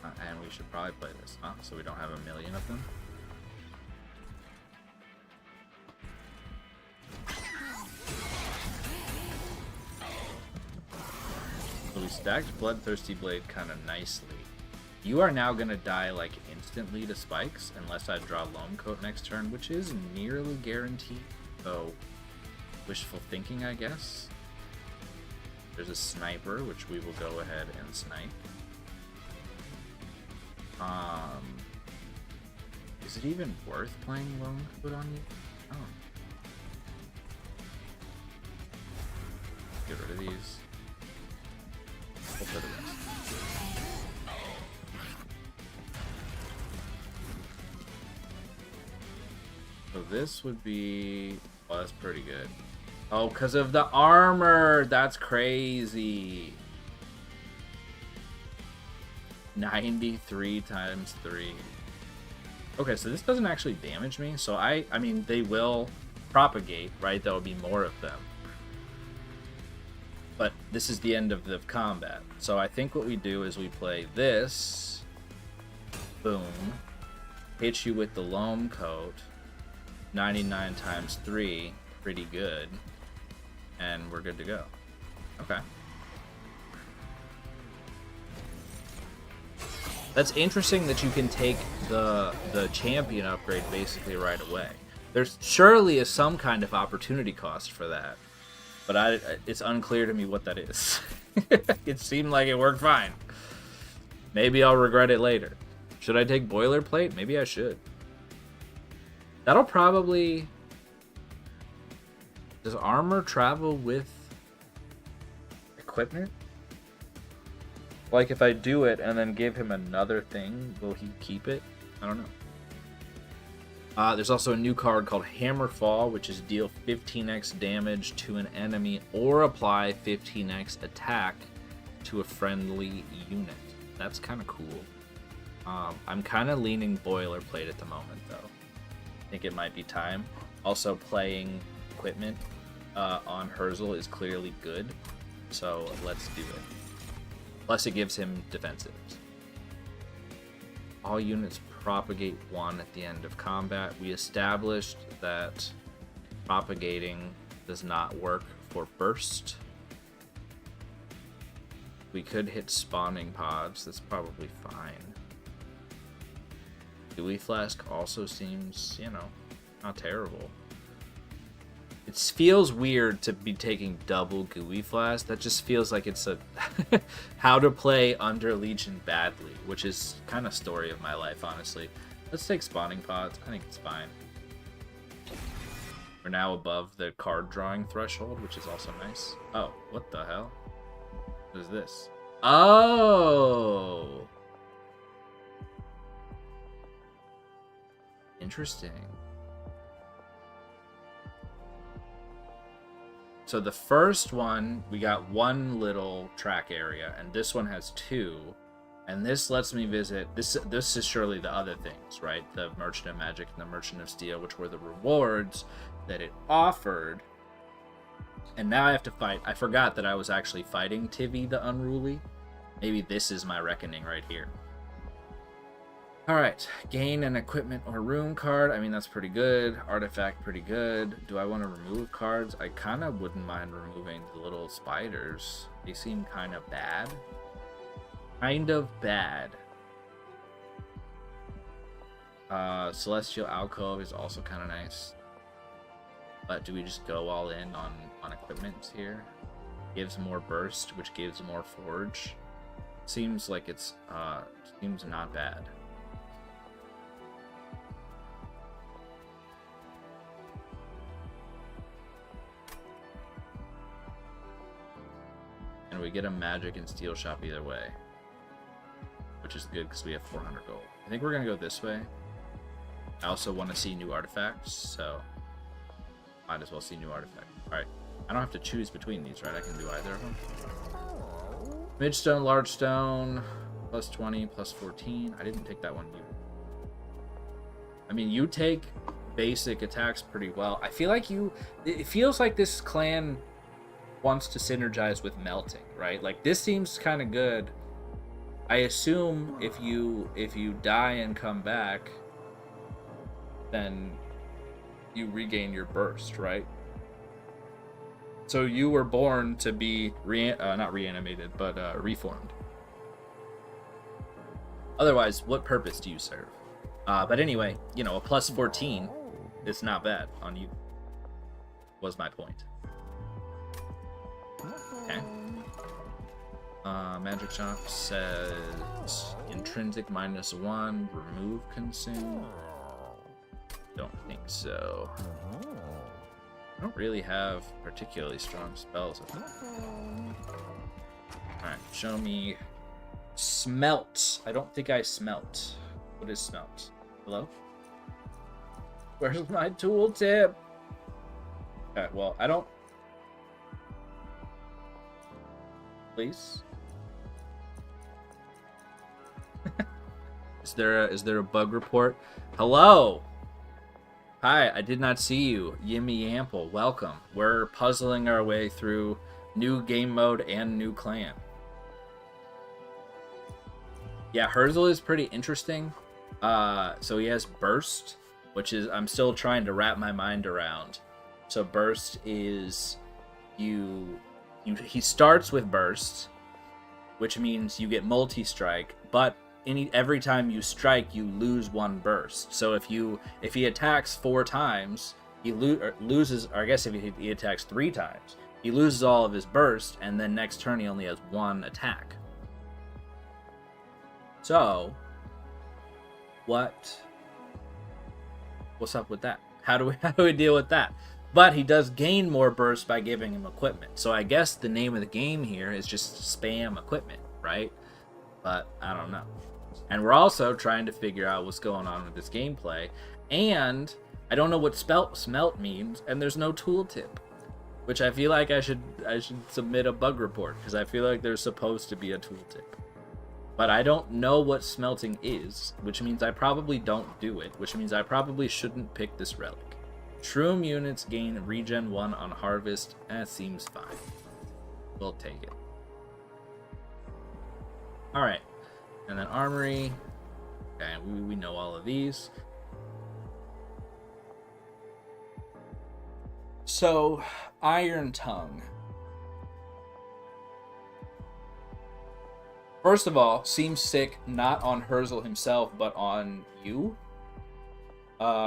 And we should probably play this, huh? So we don't have a million of them. So we stacked Bloodthirsty Blade kind of nicely. You are now going to die like instantly to spikes unless I draw Loam Coat next turn, which is nearly guaranteed. So, wishful thinking, I guess. There's a sniper, which we will go ahead and snipe. Is it even worth playing Loam Coat on you? Oh. Get rid of these. We'll play the rest. So this would be... Oh, that's pretty good. Oh, because of the armor! That's crazy. 93 times 3. Okay, so this doesn't actually damage me. So I mean, they will propagate, right? There will be more of them. But this is the end of the combat. So I think what we do is we play this. Boom. Hit you with the Loam Coat. 99 times 3. Pretty good. And we're good to go. Okay. That's interesting that you can take the champion upgrade basically right away. There's surely is some kind of opportunity cost for that. But it's unclear to me what that is. It seemed like it worked fine. Maybe I'll regret it later. Should I take Boilerplate? Maybe I should. That'll probably... Does armor travel with equipment? Like if I do it and then give him another thing, will he keep it? I don't know. There's also a new card called Hammerfall, which is deal 15x damage to an enemy or apply 15x attack to a friendly unit. That's kind of cool. I'm kind of leaning boilerplate at the moment, though. I think it might be time. Also, playing equipment on Herzl is clearly good, so let's do it. Plus, it gives him defensives. All units propagate 1 at the end of combat. We established that propagating does not work for burst. We could hit spawning pods. That's probably fine. Gooey Flask also seems, not terrible. It feels weird to be taking double Gooey Flask. That just feels like it's a how to play Under Legion badly, which is kind of story of my life, honestly. Let's take spawning pods. I think it's fine. We're now above the card drawing threshold, which is also nice. Oh, what the hell? What is this? Oh! Interesting. So the first one, we got 1 little track area, and this one has 2. And this lets me visit, this is surely the other things, right? The Merchant of Magic and the Merchant of Steel, which were the rewards that it offered. And now I have to fight, I forgot that I was actually fighting Tivy the Unruly. Maybe this is my reckoning right here. Alright, gain an equipment or room card. I mean, that's pretty good. Artifact, pretty good. Do I want to remove cards? I kind of wouldn't mind removing the little spiders. They seem kind of bad. Kind of bad. Celestial Alcove is also kind of nice. But do we just go all in on equipment here? Gives more burst, which gives more forge. Seems like it's seems not bad. And we get a magic and steel shop either way, which is good because we have 400 gold. I think we're gonna go this way. I also want to see new artifacts, so might as well see new artifacts. All right, I don't have to choose between these, right? I can do either of them. Midstone, large stone, plus 20, plus 14. I didn't take that one. I mean, you take basic attacks pretty well. I feel like it feels like this clan wants to synergize with melting, right? Like this seems kind of good. I assume if you die and come back, then you regain your burst, right? So you were born to be not reanimated, but reformed. Otherwise, what purpose do you serve? But anyway, a plus 14 is not bad on you. Was my point. Okay. Magic Shop says intrinsic -1, remove consume. Don't think so. I don't really have particularly strong spells. Alright, show me smelt. I don't think I smelt. What is smelt? Hello? Where's my tooltip? Okay, well, I don't... Please? Is there a bug report? Hello! Hi, I did not see you. Yimmy Yample, welcome. We're puzzling our way through new game mode and new clan. Yeah, Herzl is pretty interesting. So he has Burst, which is I'm still trying to wrap my mind around. So Burst is he starts with Burst, which means you get multi-strike, but every time you strike, you lose 1 burst. So if he attacks 4 times, he loses, or I guess if he attacks 3 times, he loses all of his burst, and then next turn he only has 1 attack. So, what's up with that? How do we deal with that? But he does gain more burst by giving him equipment. So I guess the name of the game here is just spam equipment, right? But I don't know. And we're also trying to figure out what's going on with this gameplay. And I don't know what smelt means, and there's no tooltip. Which I feel like I should submit a bug report, because I feel like there's supposed to be a tooltip. But I don't know what smelting is, which means I probably don't do it, which means I probably shouldn't pick this relic. Shroom units gain regen 1 on harvest. Seems fine. We'll take it. Alright. And then armory. Okay, we know all of these. So, Iron Tongue. First of all, seems sick not on Herzl himself, but on you.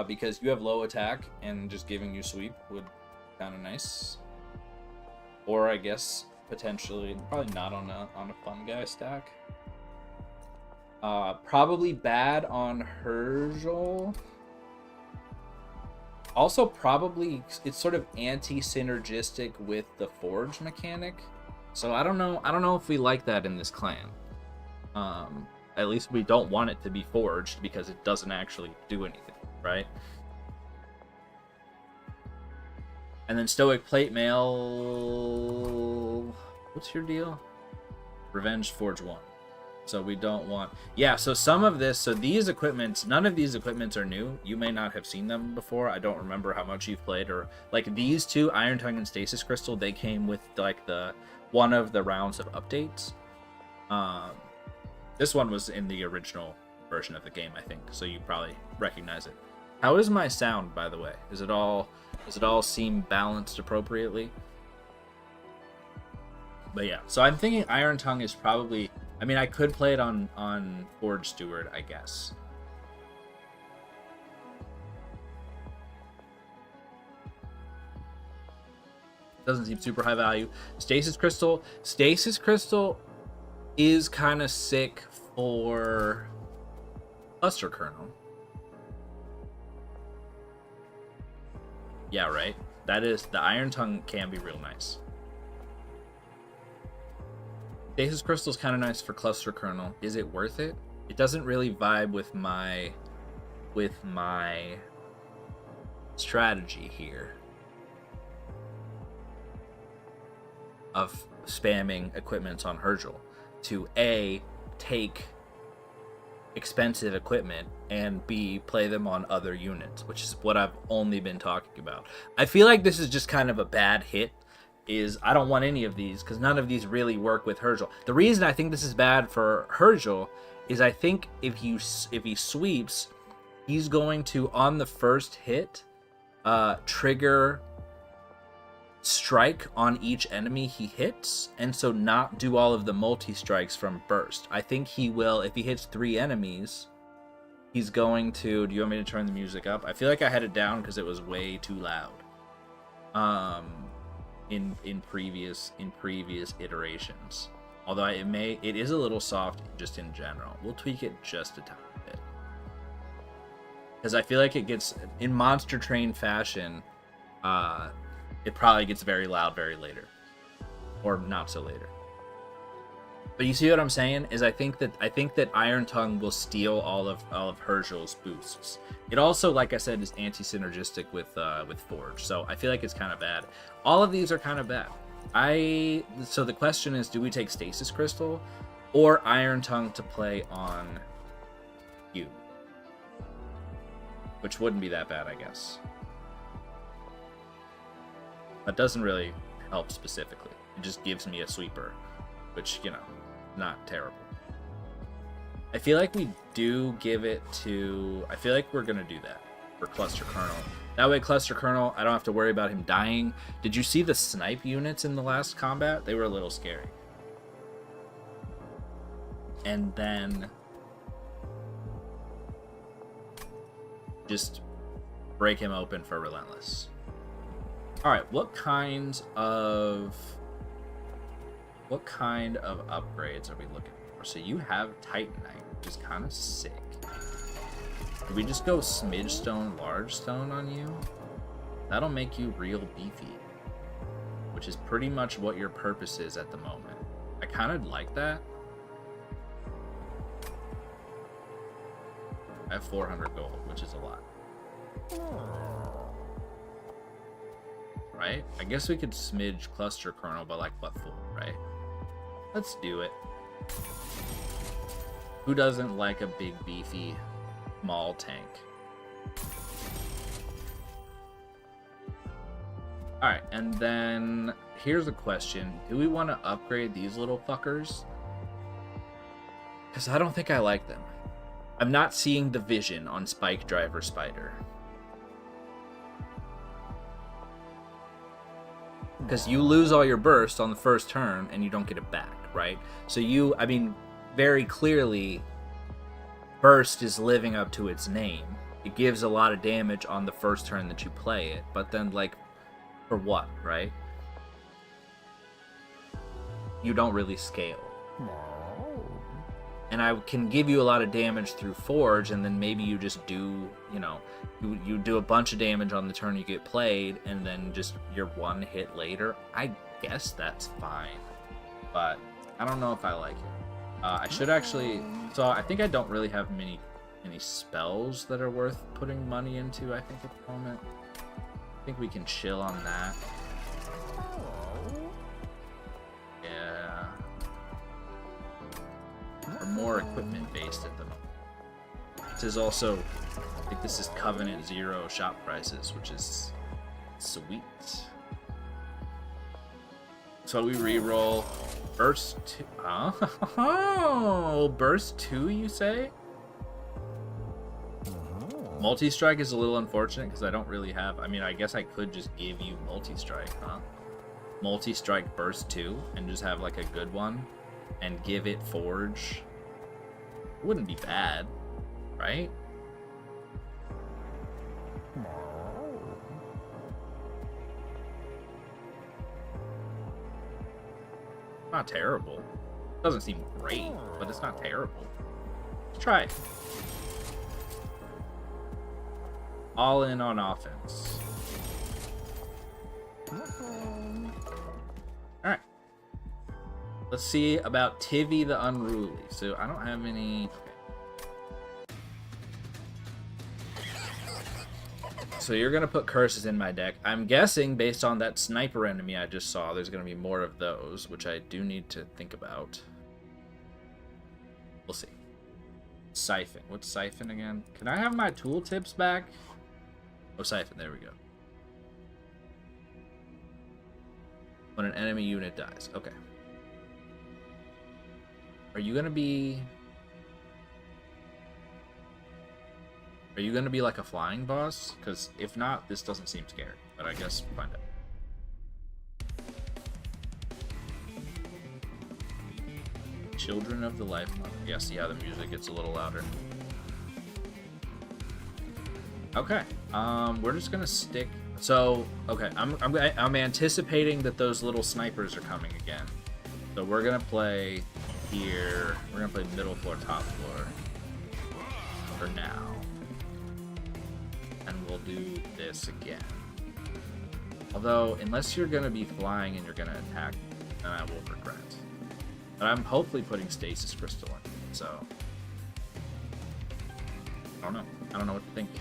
Because you have low attack, and just giving you sweep would be kind of nice. Or I guess potentially, probably not on a fun guy stack. Probably bad on Herzl. Also, probably it's sort of anti-synergistic with the forge mechanic. So I don't know if we like that in this clan. At least we don't want it to be forged because it doesn't actually do anything, right? And then Stoic Plate Mail. What's your deal? Revenge Forge 1. So we don't want... Yeah, so some of this... So these equipments... None of these equipments are new. You may not have seen them before. I don't remember how much you've played. Or like these two, Iron Tongue and Stasis Crystal, they came with like one of the rounds of updates. This one was in the original version of the game, I think. So you probably recognize it. How is my sound, by the way? Does it all seem balanced appropriately? But yeah, so I'm thinking Iron Tongue is probably... I mean, I could play it on Forge Steward, I guess. Doesn't seem super high value. Stasis Crystal. Stasis Crystal is kind of sick for Cluster Kernel. Yeah, right? That is... The Iron Tongue can be real nice. Stasis Crystal is kind of nice for Cluster Kernel. Is it worth it? It doesn't really vibe with my strategy here of spamming equipment on Herzl to A, take expensive equipment, and B, play them on other units, which is what I've only been talking about. I feel like this is just kind of a bad hit. Is I don't want any of these because none of these really work with Herzl. The reason I think this is bad for Herzl is I think if he sweeps, he's going to, on the first hit, trigger strike on each enemy he hits, and so not do all of the multi-strikes from burst. I think he will, if he hits 3 enemies, he's going to... Do you want me to turn the music up? I feel like I had it down because it was way too loud. In previous iterations, although it is a little soft just in general. We'll tweak it just a tiny bit because I feel like it gets, in Monster Train fashion, it probably gets very loud very later, or not so later. But you see what I'm saying? Is I think that Iron Tongue will steal all of Herzl's boosts. It also, like I said, is anti-synergistic with Forge, so I feel like it's kind of bad. All of these are kind of bad. So the question is, do we take Stasis Crystal or Iron Tongue to play on you? Which wouldn't be that bad, I guess. That doesn't really help specifically. It just gives me a sweeper, which, you know, not terrible. I feel like we do give it to... I feel like we're going to do that for Cluster Kernel. That way, Cluster Kernel, I don't have to worry about him dying. Did you see the snipe units in the last combat? They were a little scary. And then... just break him open for Relentless. Alright, what kind of upgrades are we looking for? So you have Titanite, which is kind of sick. Did we just go Smidge Stone, Large Stone on you? That'll make you real beefy, which is pretty much what your purpose is at the moment. I kind of like that. I have 400 gold, which is a lot. Right? I guess we could smidge cluster kernel, but like what for, right? Let's do it. Who doesn't like a big beefy Maul tank? Alright, and then here's a question. Do we want to upgrade these little fuckers? Because I don't think I like them. I'm not seeing the vision on Spike Driver Spider. Because you lose all your burst on the first turn and you don't get it back, right? So you, I mean, very clearly, burst is living up to its name. It gives a lot of damage on the first turn that you play it, but then, like, for what, right? You don't really scale. And I can give you a lot of damage through Forge, and then maybe you just do, you know, you do a bunch of damage on the turn you get played, and then just your one hit later. I guess that's fine, but I don't know if I like it. I should actually, so I think I don't really have many spells that are worth putting money into, I think, at the moment. I think we can chill on that. Yeah. We're more equipment based at the moment. This is also, I think this is Covenant 0 shop prices, which is sweet. So we reroll Burst 2. Oh, Burst 2, you say? Multi-strike is a little unfortunate because I don't really have... I mean, I guess I could just give you multi-strike, huh? Multi-strike Burst 2 and just have, like, a good one and give it Forge. It wouldn't be bad, right? Not terrible. Doesn't seem great, but it's not terrible. Let's try it. All in on offense. Alright. Let's see about Tivy the Unruly. So I don't have any... Okay. So you're going to put curses in my deck. I'm guessing, based on that sniper enemy I just saw, there's going to be more of those, which I do need to think about. We'll see. Siphon. What's Siphon again? Can I have my tooltips back? Oh, Siphon, there we go. When an enemy unit dies. Okay. Are you gonna be... Are you gonna be like a flying boss? Because if not, this doesn't seem scary. But I guess we'll find out. Children of the Life Mother. Yeah, see how the music gets a little louder. Okay, we're just gonna stick. So, okay, I'm anticipating that those little snipers are coming again. So we're gonna play here. We're gonna play middle floor, top floor for now, and we'll do this again. Although, unless you're gonna be flying and you're gonna attack, then I will regret. But I'm hopefully putting Stasis Crystal in, so I don't know. I don't know what to think.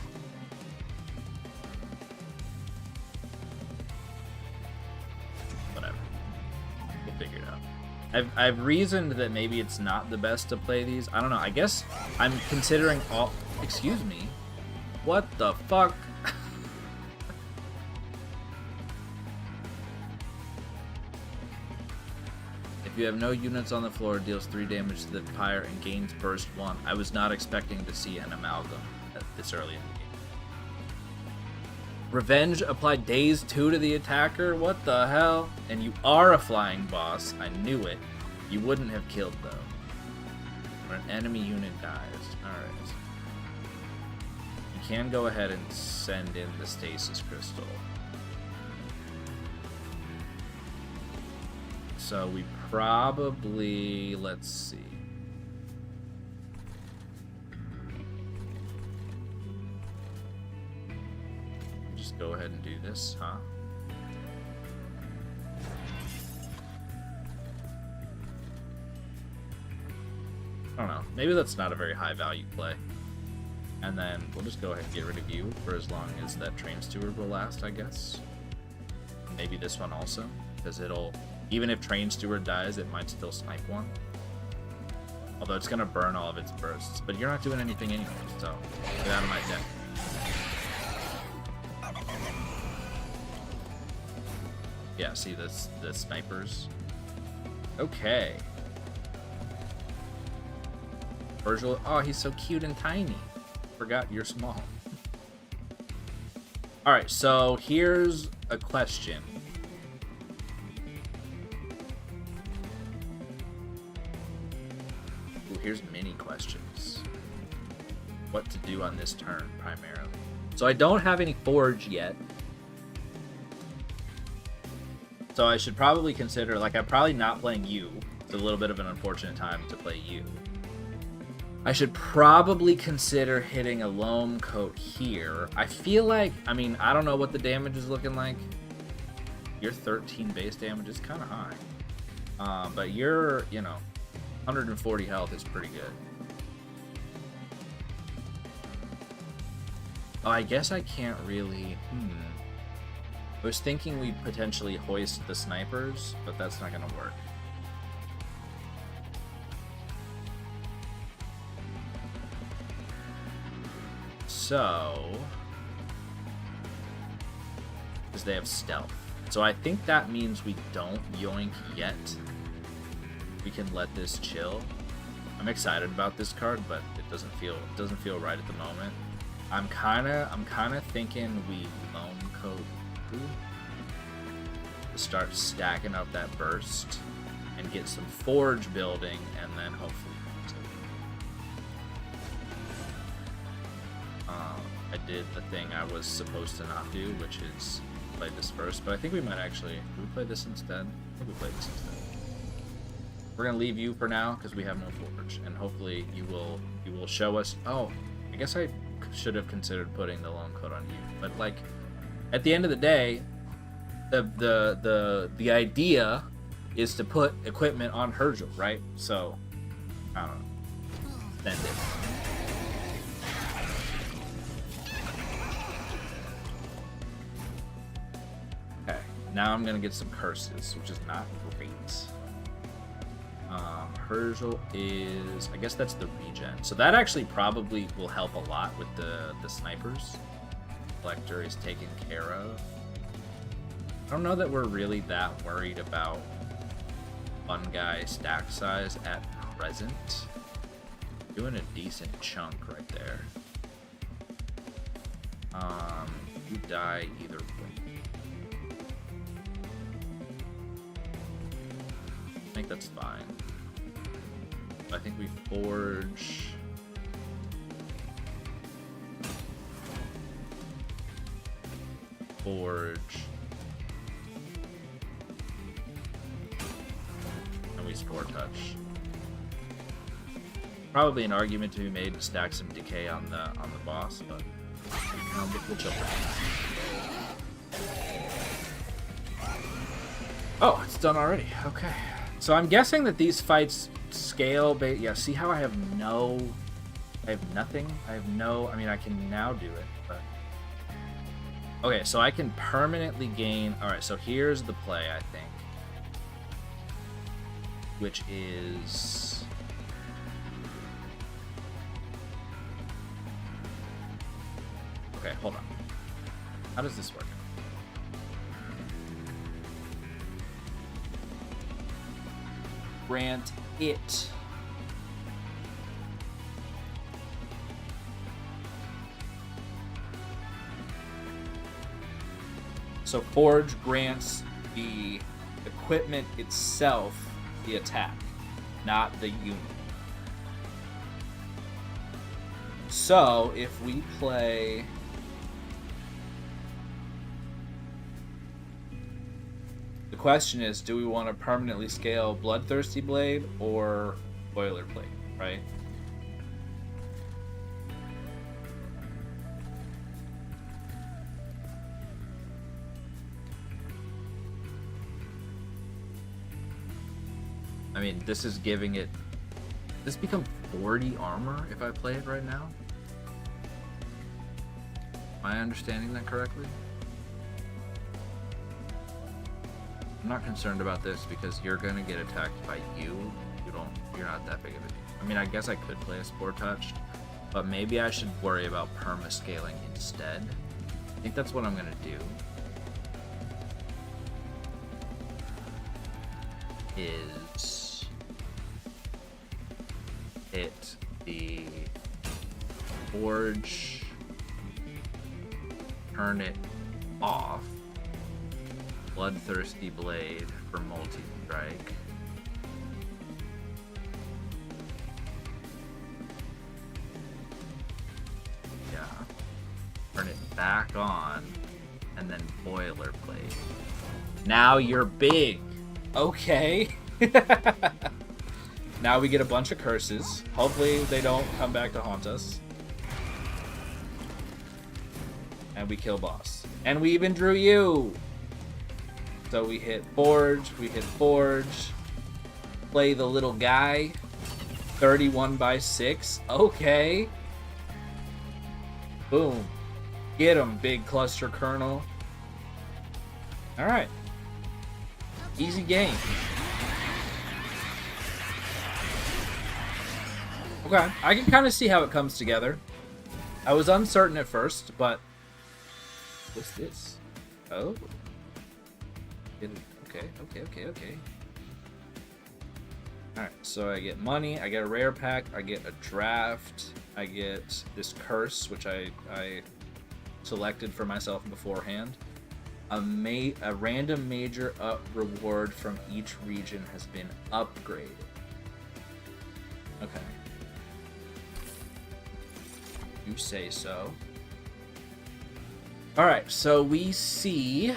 Figure it out. I've reasoned that maybe it's not the best to play these. I don't know. I guess I'm considering all... Excuse me. What the fuck? If you have no units on the floor, deals 3 damage to the pyre and gains burst 1. I was not expecting to see an amalgam this early in the game. Revenge applied daze 2 to the attacker? What the hell? And you are a flying boss. I knew it. You wouldn't have killed, though. When an enemy unit dies. Alright. You can go ahead and send in the Stasis Crystal. So we probably... Let's see. just go ahead and do this, huh? I don't know. Maybe that's not a very high value play. And then we'll just go ahead and get rid of you for as long as that train steward will last, I guess. Maybe this one also, because it'll, even if train steward dies, it might still snipe one. Although it's gonna burn all of its bursts, but you're not doing anything anyway, so get out of my deck. Yeah, see the snipers. Okay. Virgil, oh, he's so cute and tiny. Forgot you're small. All right, so here's a question. Ooh, here's many questions. What to do on this turn, primarily. So I don't have any forge yet. So I should probably consider, like, I'm probably not playing you. It's a little bit of an unfortunate time to play you. I should probably consider hitting a loam coat here. I feel like, I mean, I don't know what the damage is looking like. Your 13 base damage is kind of high. But your, 140 health is pretty good. Oh, I guess I can't really, I was thinking we'd potentially hoist the snipers, but that's not gonna work. So, because they have stealth. So I think that means we don't yoink yet. We can let this chill. I'm excited about this card, but it doesn't feel right at the moment. I'm kinda thinking we loam coat to start stacking up that burst and get some forge building, and then hopefully I did the thing I was supposed to not do, which is play this first, but I think we might actually, can we play this instead? I think we play this instead. We're gonna leave you for now because we have no forge, and hopefully you will show us. Oh, I guess I should have considered putting the loam coat on you, but like at the end of the day, the idea is to put equipment on Hergel, right? So I don't know. Send it. Okay, now I'm gonna get some curses, which is not great. Hergel is, I guess that's the regen. So that actually probably will help a lot with the snipers. Collector is taken care of. I don't know that we're really that worried about one guy stack size at present. Doing a decent chunk right there. You die either way. I think that's fine. I think we forge. And we store touch. Probably an argument to be made to stack some decay on the boss, but we'll chill. Oh, it's done already. Okay. So I'm guessing that these fights scale. Yeah. See how I have nothing. I mean, I can now do it, but. Okay, so I can permanently gain... Alright, so here's the play, I think. Which is... Okay, hold on. How does this work? Grant it. So Forge grants the equipment itself the attack, not the unit. So if we play... The question is, do we want to permanently scale Bloodthirsty Blade or Boilerplate, right? I mean, this is giving it... This become 40 armor if I play it right now? Am I understanding that correctly? I'm not concerned about this because you're gonna get attacked by you. You're not that big of a deal. I mean, I guess I could play a Spore Touched, but maybe I should worry about perma-scaling instead. I think that's what I'm gonna do. Is hit the Forge, turn it off, Bloodthirsty Blade for multi-strike. Yeah. Turn it back on, and then Boilerplate. Now you're big! Okay. Now we get a bunch of curses. Hopefully they don't come back to haunt us. And we kill boss. And we even drew you! So we hit Forge, play the little guy. 31 by 6. Okay. Boom. Get him, big cluster kernel. Alright. Easy game. Okay, I can kind of see how it comes together. I was uncertain at first, but... What's this? Oh. Okay. Alright, so I get money, I get a rare pack, I get a draft, I get this curse, which I selected for myself beforehand. A random major reward from each region has been upgraded. Okay. You say so. Alright, so we see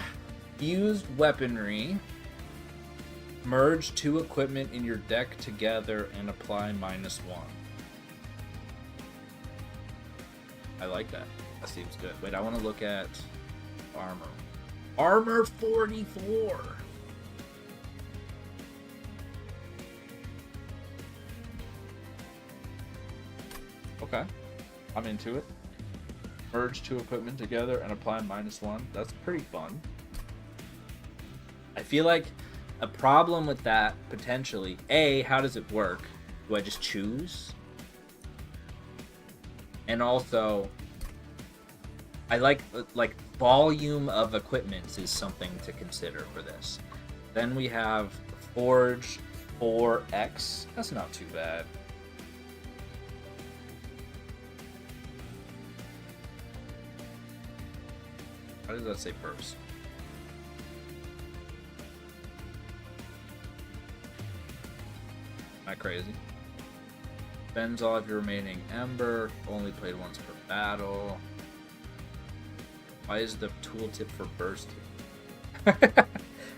fused weaponry. Merge 2 equipment in your deck together and apply -1. I like that. That seems good. Wait, I want to look at armor. Armor 44. Okay. I'm into it. Merge 2 equipment together and apply -1. That's pretty fun. I feel like a problem with that, potentially, A, how does it work? Do I just choose? And also, I like volume of equipment is something to consider for this. Then we have Forge 4X. That's not too bad. How does that say first? Am I crazy? Spends all of your remaining Ember. Only played once per battle. Why is the tooltip for burst here?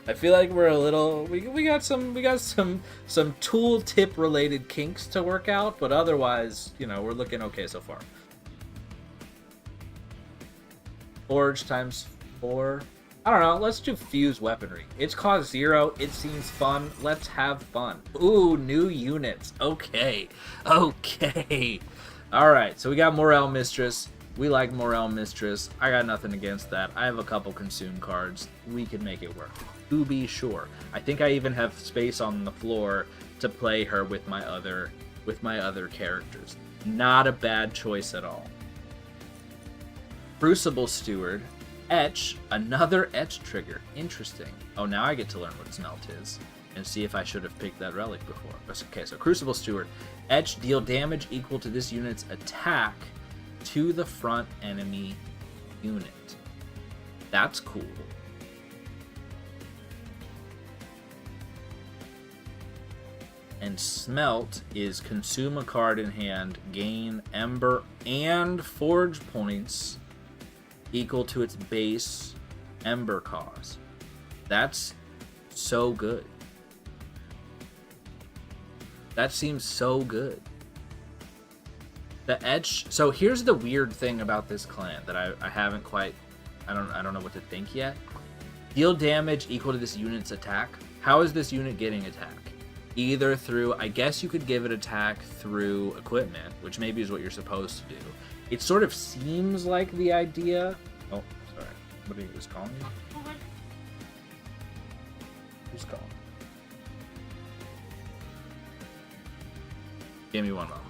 I feel like we're a little. We got some tooltip related kinks to work out, but otherwise, you know, we're looking okay so far. Forge times 4. I don't know. Let's do fused weaponry. It's cost 0. It seems fun. Let's have fun. Ooh, new units. Okay. Okay. All right. So we got Morel Mistress. We like Morel Mistress. I got nothing against that. I have a couple consume cards. We can make it work. To be sure. I think I even have space on the floor to play her with my other characters. Not a bad choice at all. Crucible Steward. Etch, another etch trigger. Interesting. Oh, now I get to learn what Smelt is and see if I should have picked that relic before. Okay, so Crucible Steward. Etch, deal damage equal to this unit's attack to the front enemy unit. That's cool. And Smelt is consume a card in hand, gain Ember and Forge points equal to its base Ember cost. That's so good. That seems so good. The Etch. So here's the weird thing about this clan that I haven't quite. I don't know what to think yet. Deal damage equal to this unit's attack. How is this unit getting attack? Either through, I guess you could give it attack through equipment, which maybe is what you're supposed to do. It sort of seems like the idea. Oh, sorry. What are you just calling me? Who's calling? Give me one moment.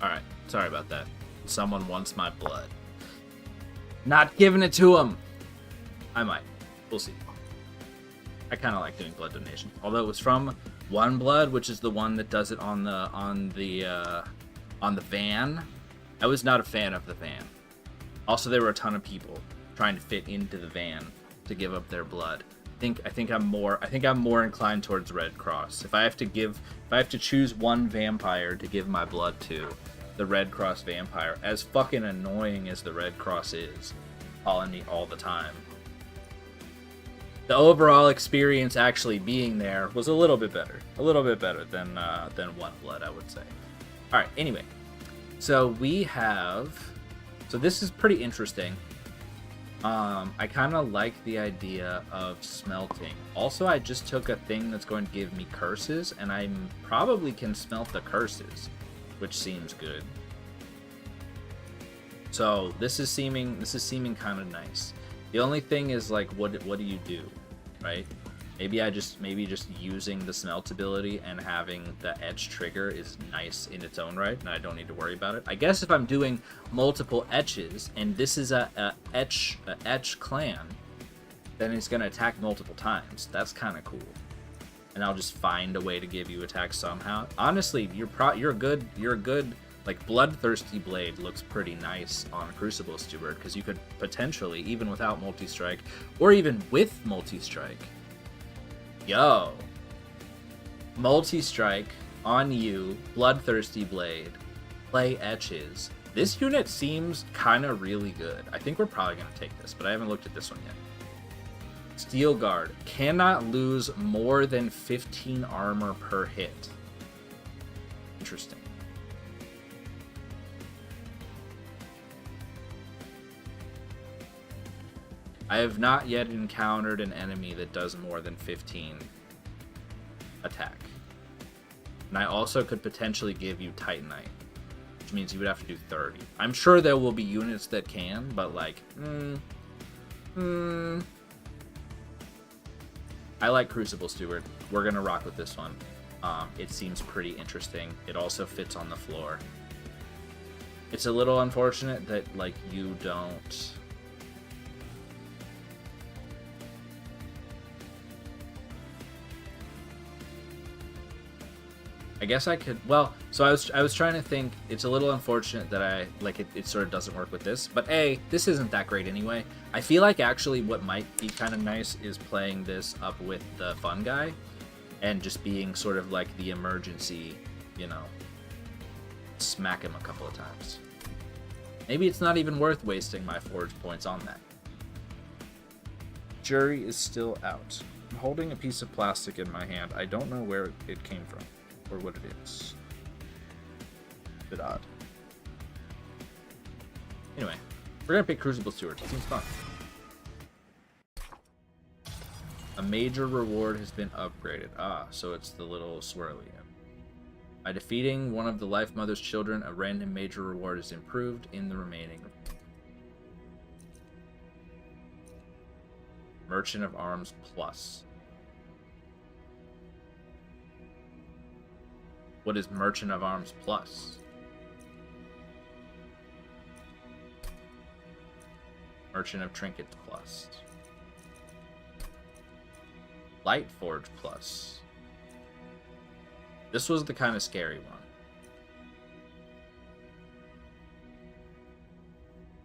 Alright, sorry about that. Someone wants my blood. Not giving it to him! I might. We'll see. I kind of like doing blood donation. Although it was from One Blood, which is the one that does it on the van. I was not a fan of the van. Also, there were a ton of people trying to fit into the van to give up their blood. I think I'm more inclined towards Red Cross. If I have to choose one vampire to give my blood to, the Red Cross vampire, as fucking annoying as the Red Cross is, calling me all the time, the overall experience actually being there was a little bit better than One Blood, I would say. All right, anyway, so this is pretty interesting. I kind of like the idea of smelting. Also, I just took a thing that's going to give me curses, and I probably can smelt the curses, which seems good. So this is seeming kind of nice. The only thing is, like, what do you do, right? Maybe just using the smelt ability and having the etch trigger is nice in its own right, and I don't need to worry about it. I guess if I'm doing multiple etches, and this is a etch clan, then it's gonna attack multiple times. That's kind of cool. And I'll just find a way to give you attack somehow. Honestly, you're good. Like, Bloodthirsty Blade looks pretty nice on Crucible Steward, because you could potentially, even without multi-strike, or even with multi-strike, yo, multi-strike on you, Bloodthirsty Blade, play etches. This unit seems kind of really good. I think we're probably going to take this, but I haven't looked at this one yet. Steel Guard cannot lose more than 15 armor per hit. Interesting. I have not yet encountered an enemy that does more than 15 attack. And I also could potentially give you Titanite, which means you would have to do 30. I'm sure there will be units that can, but like, I like Crucible Steward. We're gonna rock with this one. It seems pretty interesting. It also fits on the floor. It's a little unfortunate that, like, you don't... I guess I could, well, so I was trying to think. It's a little unfortunate that it sort of doesn't work with this, but this isn't that great anyway. I feel like actually what might be kind of nice is playing this up with the fun guy and just being sort of like the emergency, you know, smack him a couple of times. Maybe it's not even worth wasting my forge points on that. Jury is still out. I'm holding a piece of plastic in my hand. I don't know where it came from or what it is. A bit odd. Anyway, we're gonna pick Crucible Steward. It seems fun. A major reward has been upgraded. Ah, so it's the little swirly. By defeating one of the Life Mother's children, a random major reward is improved in the remaining. Merchant of Arms Plus. What is Merchant of Arms Plus? Merchant of Trinkets Plus. Light Forge Plus. This was the kind of scary one.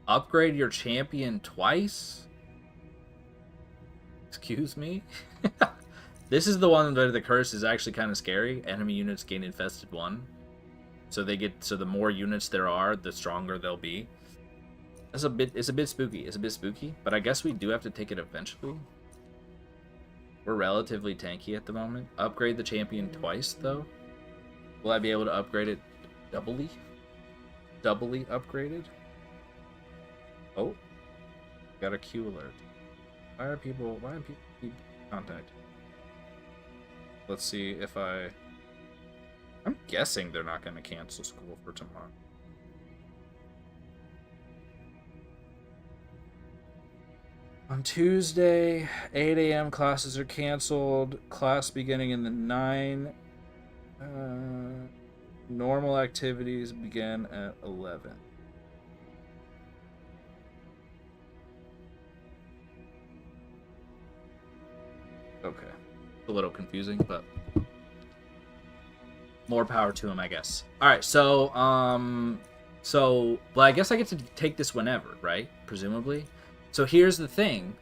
Upgrade your champion twice? Excuse me? This is the one where the curse is actually kind of scary. Enemy units gain infested 1. So the more units there are, the stronger they'll be. It's a bit spooky. It's a bit spooky, but I guess we do have to take it eventually. We're relatively tanky at the moment. Upgrade the champion twice, though. Will I be able to upgrade it doubly? Doubly upgraded? Oh. Got a Q alert. Why do people keep contact? Let's see if I'm guessing they're not going to cancel school for tomorrow. On Tuesday, 8 a.m. classes are canceled. Class beginning in the 9. Normal activities begin at 11. Okay. A little confusing, but more power to him, I guess. All right, so well, I guess I get to take this whenever, right? Presumably. So here's the thing: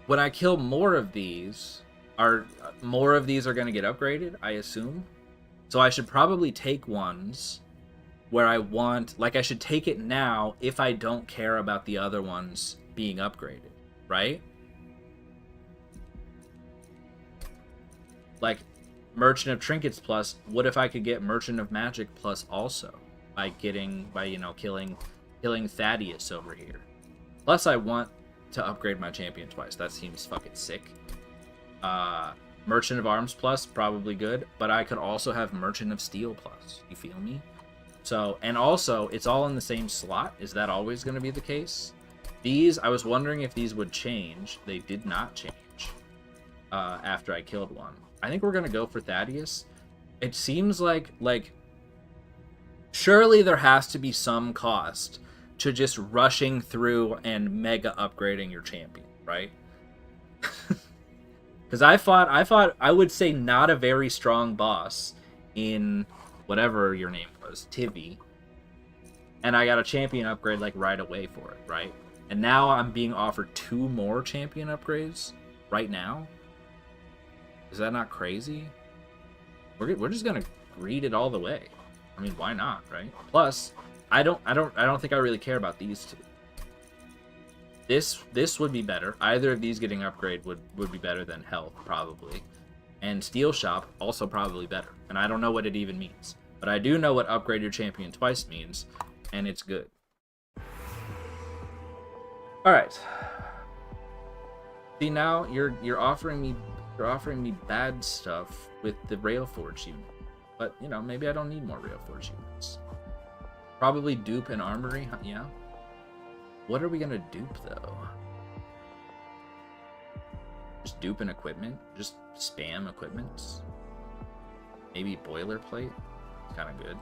when I kill more of these, are going to get upgraded, I assume. So I should probably take ones where I want, like, I should take it now if I don't care about the other ones being upgraded, right? Like Merchant of Trinkets Plus. What if I could get Merchant of Magic Plus also by killing Thaddeus over here? Plus, I want to upgrade my champion twice. That seems fucking sick. Merchant of Arms Plus, probably good, but I could also have Merchant of Steel Plus. You feel me? So, and also, it's all in the same slot. Is that always going to be the case? These, I was wondering if these would change. They did not change after I killed one. I think we're going to go for Thaddeus. It seems like, surely there has to be some cost to just rushing through and mega upgrading your champion, right? Because I thought I would say not a very strong boss in whatever your name was, Tivy, and I got a champion upgrade like right away for it, right? And now I'm being offered 2 more champion upgrades right now. Is that not crazy? We're just gonna greed it all the way. I mean, why not, right? Plus, I don't think I really care about these 2. This would be better. Either of these getting upgrade would be better than health, probably. And Steel Shop, also probably better. And I don't know what it even means. But I do know what upgrade your champion twice means, and it's good. Alright. See, now you're offering me bad stuff with the Railforge unit. But, maybe I don't need more Railforge units. Probably dupe an armory, yeah. What are we gonna dupe, though? Just dupe an equipment? Just spam equipments? Maybe boilerplate? Kind of good.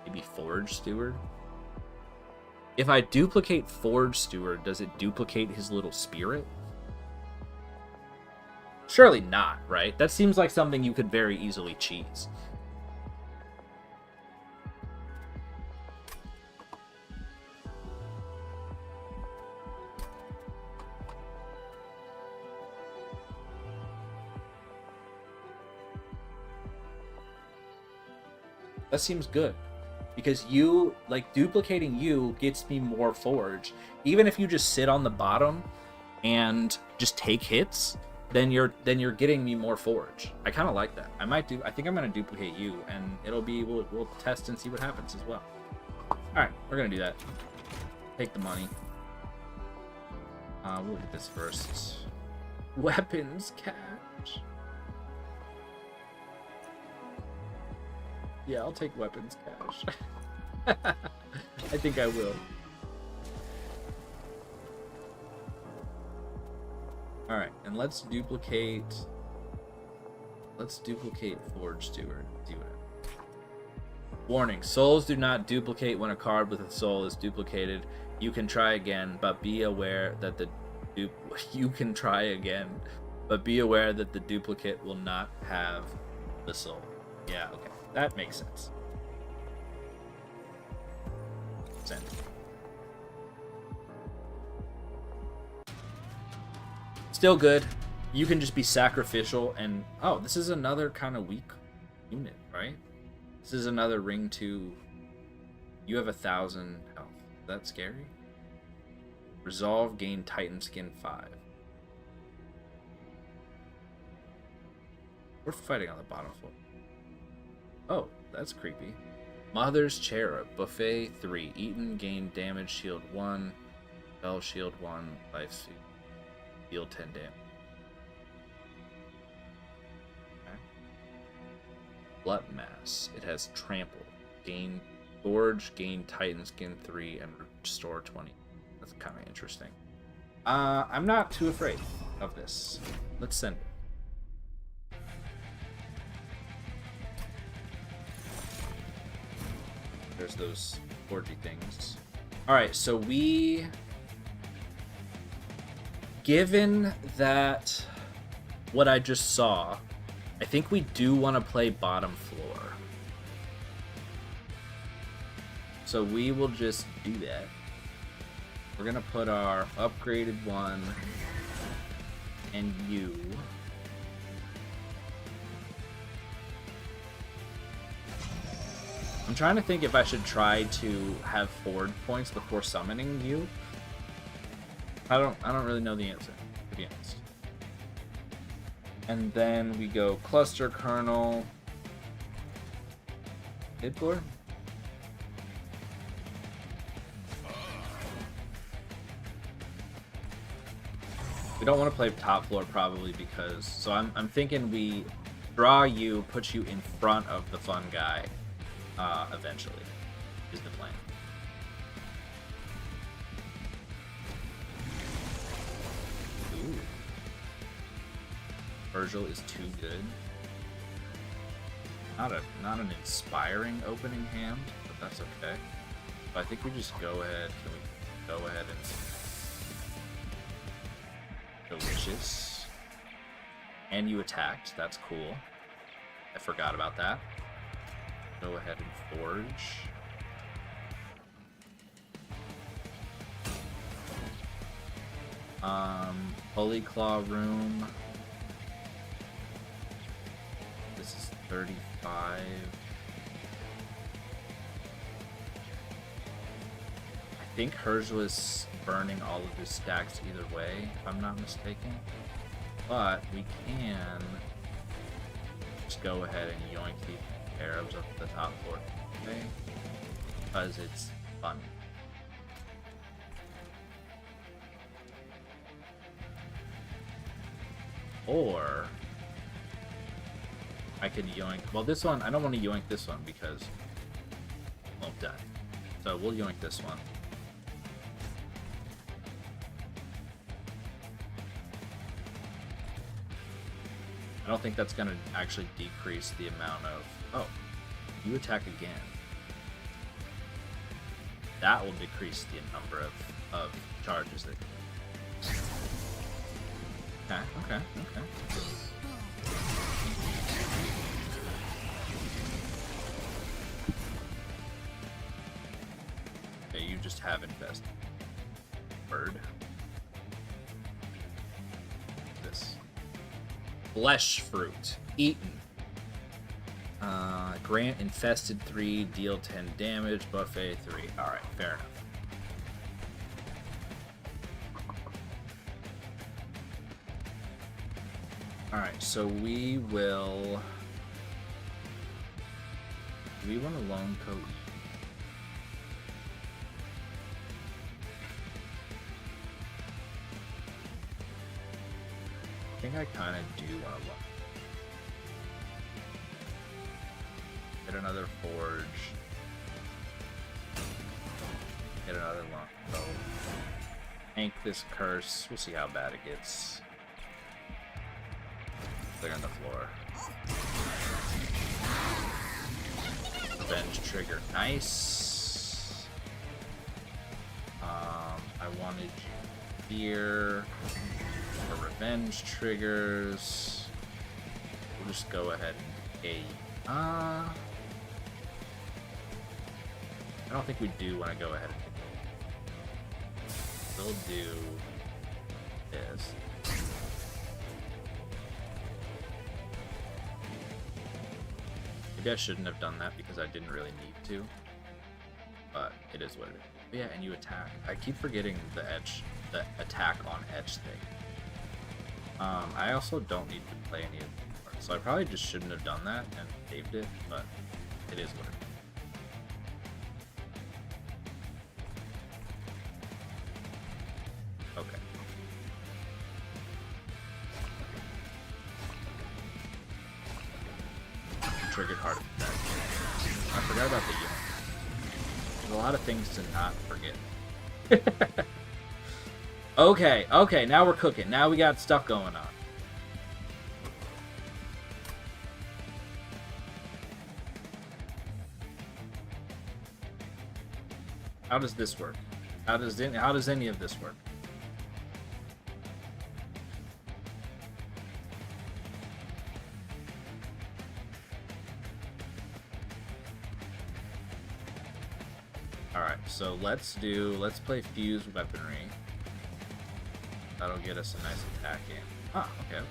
Maybe Forge Steward? If I duplicate Forge Steward, does it duplicate his little spirit? Surely not, right? That seems like something you could very easily cheese. That seems good. Because duplicating you gets me more Forge. Even if you just sit on the bottom and just take hits, then you're getting me more Forge. I kind of like that. I think I'm going to duplicate you, and we'll test and see what happens as well. Alright, we're going to do that. Take the money. We'll hit this first. Weapons cache. Yeah, I'll take weapons cache. I think I will. Alright, and let's duplicate Forge Steward. See what happens. Warning, souls do not duplicate when a card with a soul is duplicated. You can try again, but be aware that the duplicate will not have the soul. Yeah, okay. That makes sense. Send. Still good. You can just be sacrificial and... Oh, this is another kind of weak unit, right? This is another ring 2. You have 1,000 health. Is that scary? Resolve, gain Titan Skin 5. We're fighting on the bottom floor. Oh, that's creepy. Mother's Cherub, Buffet 3. Eaten, gain damage, shield 1. Spell, shield 1. Life suit. Deal 10 damage. Okay. Glut Mass. It has Trample. Gain Gorge, gain Titan Skin 3, and restore 20. That's kind of interesting. I'm not too afraid of this. Let's send it. There's those orgy things. Alright, so we... Given that what I just saw, I think we do want to play bottom floor. So we will just do that. We're going to put our upgraded one and you. I'm trying to think if I should try to have forward points before summoning you. I don't really know the answer, to be honest. And then we go Cluster Kernel. Mid floor? We don't want to play top floor probably because... So I'm thinking we draw you, put you in front of the fun guy eventually, is the plan. Ooh. Virgil is too good. Not an inspiring opening hand, but that's okay. But I think we just go ahead. Can we go ahead and delicious? And you attacked. That's cool. I forgot about that. Go ahead and forge. Holy Claw Room. This is 35. I think hers was burning all of his stacks either way, if I'm not mistaken. But we can just go ahead and yoink the Arabs up the top floor, okay? Because it's fun. Or I could yoink. Well, this one I don't want to yoink this one because won't die. So we'll yoink this one. I don't think that's gonna actually decrease the amount of... Oh, you attack again. That will decrease the number of charges that... Okay. Okay, you just have infested. Bird. This. Flesh fruit. Eaten. Grant infested 3, deal 10 damage, buffet 3. Alright, fair enough. Alright, so we will... Do we want a lone coat? I think I kind of do want a lone. Get another forge. Get another long bow. Hank this curse. We'll see how bad it gets. They're on the floor. revenge trigger. Nice. I wanted you here for revenge triggers. We'll just go ahead and decay. I don't think we do want to go ahead and decay. We'll do this. Maybe I shouldn't have done that because I didn't really need to. But it is what it is. But yeah, and you attack. I keep forgetting the attack on edge thing. I also don't need to play any of the cards, so I probably just shouldn't have done that and saved it, but it is what it is. Okay. Triggered hard attack. I forgot about the unit. There's a lot of things to not forget. Okay, now we're cooking. Now we got stuff going on. How does this work? How does any of this work? Alright, so let's play Fuse Weaponry. That'll get us a nice attack in. Ah, okay.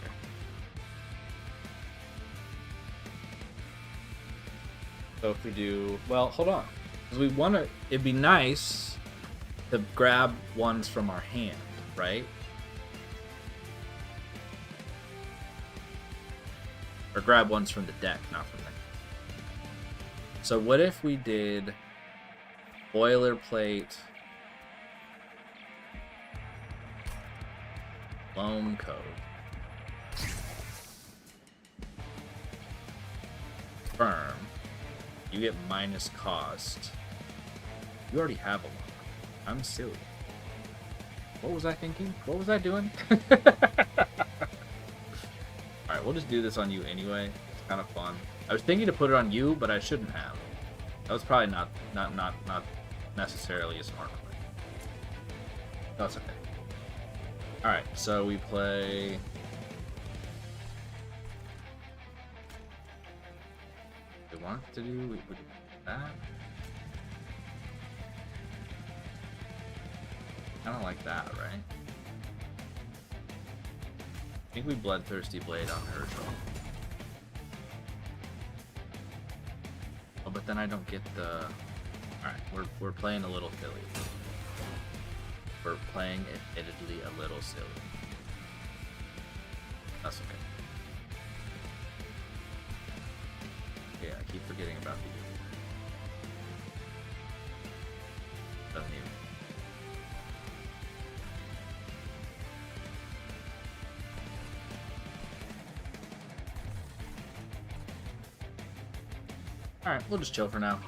So if we do... Well, hold on. Because we want to... It'd be nice to grab ones from our hand, right? Or grab ones from the deck, not from the hand. So what if we did... Boilerplate... Loam Code. Firm. You get minus cost. You already have a lot. I'm silly. What was I thinking? What was I doing? Alright, we'll just do this on you anyway. It's kind of fun. I was thinking to put it on you, but I shouldn't have. That was probably not necessarily a smart play. That's okay. Alright, so we play... We want to do... We would do that. Kind of like that, right? I think we Bloodthirsty Blade on Herschel. Oh, but then I don't get the... Alright, we're playing a little silly. We're playing admittedly a little silly. That's okay. Yeah, I keep forgetting about the... Doesn't even... Alright, we'll just chill for now.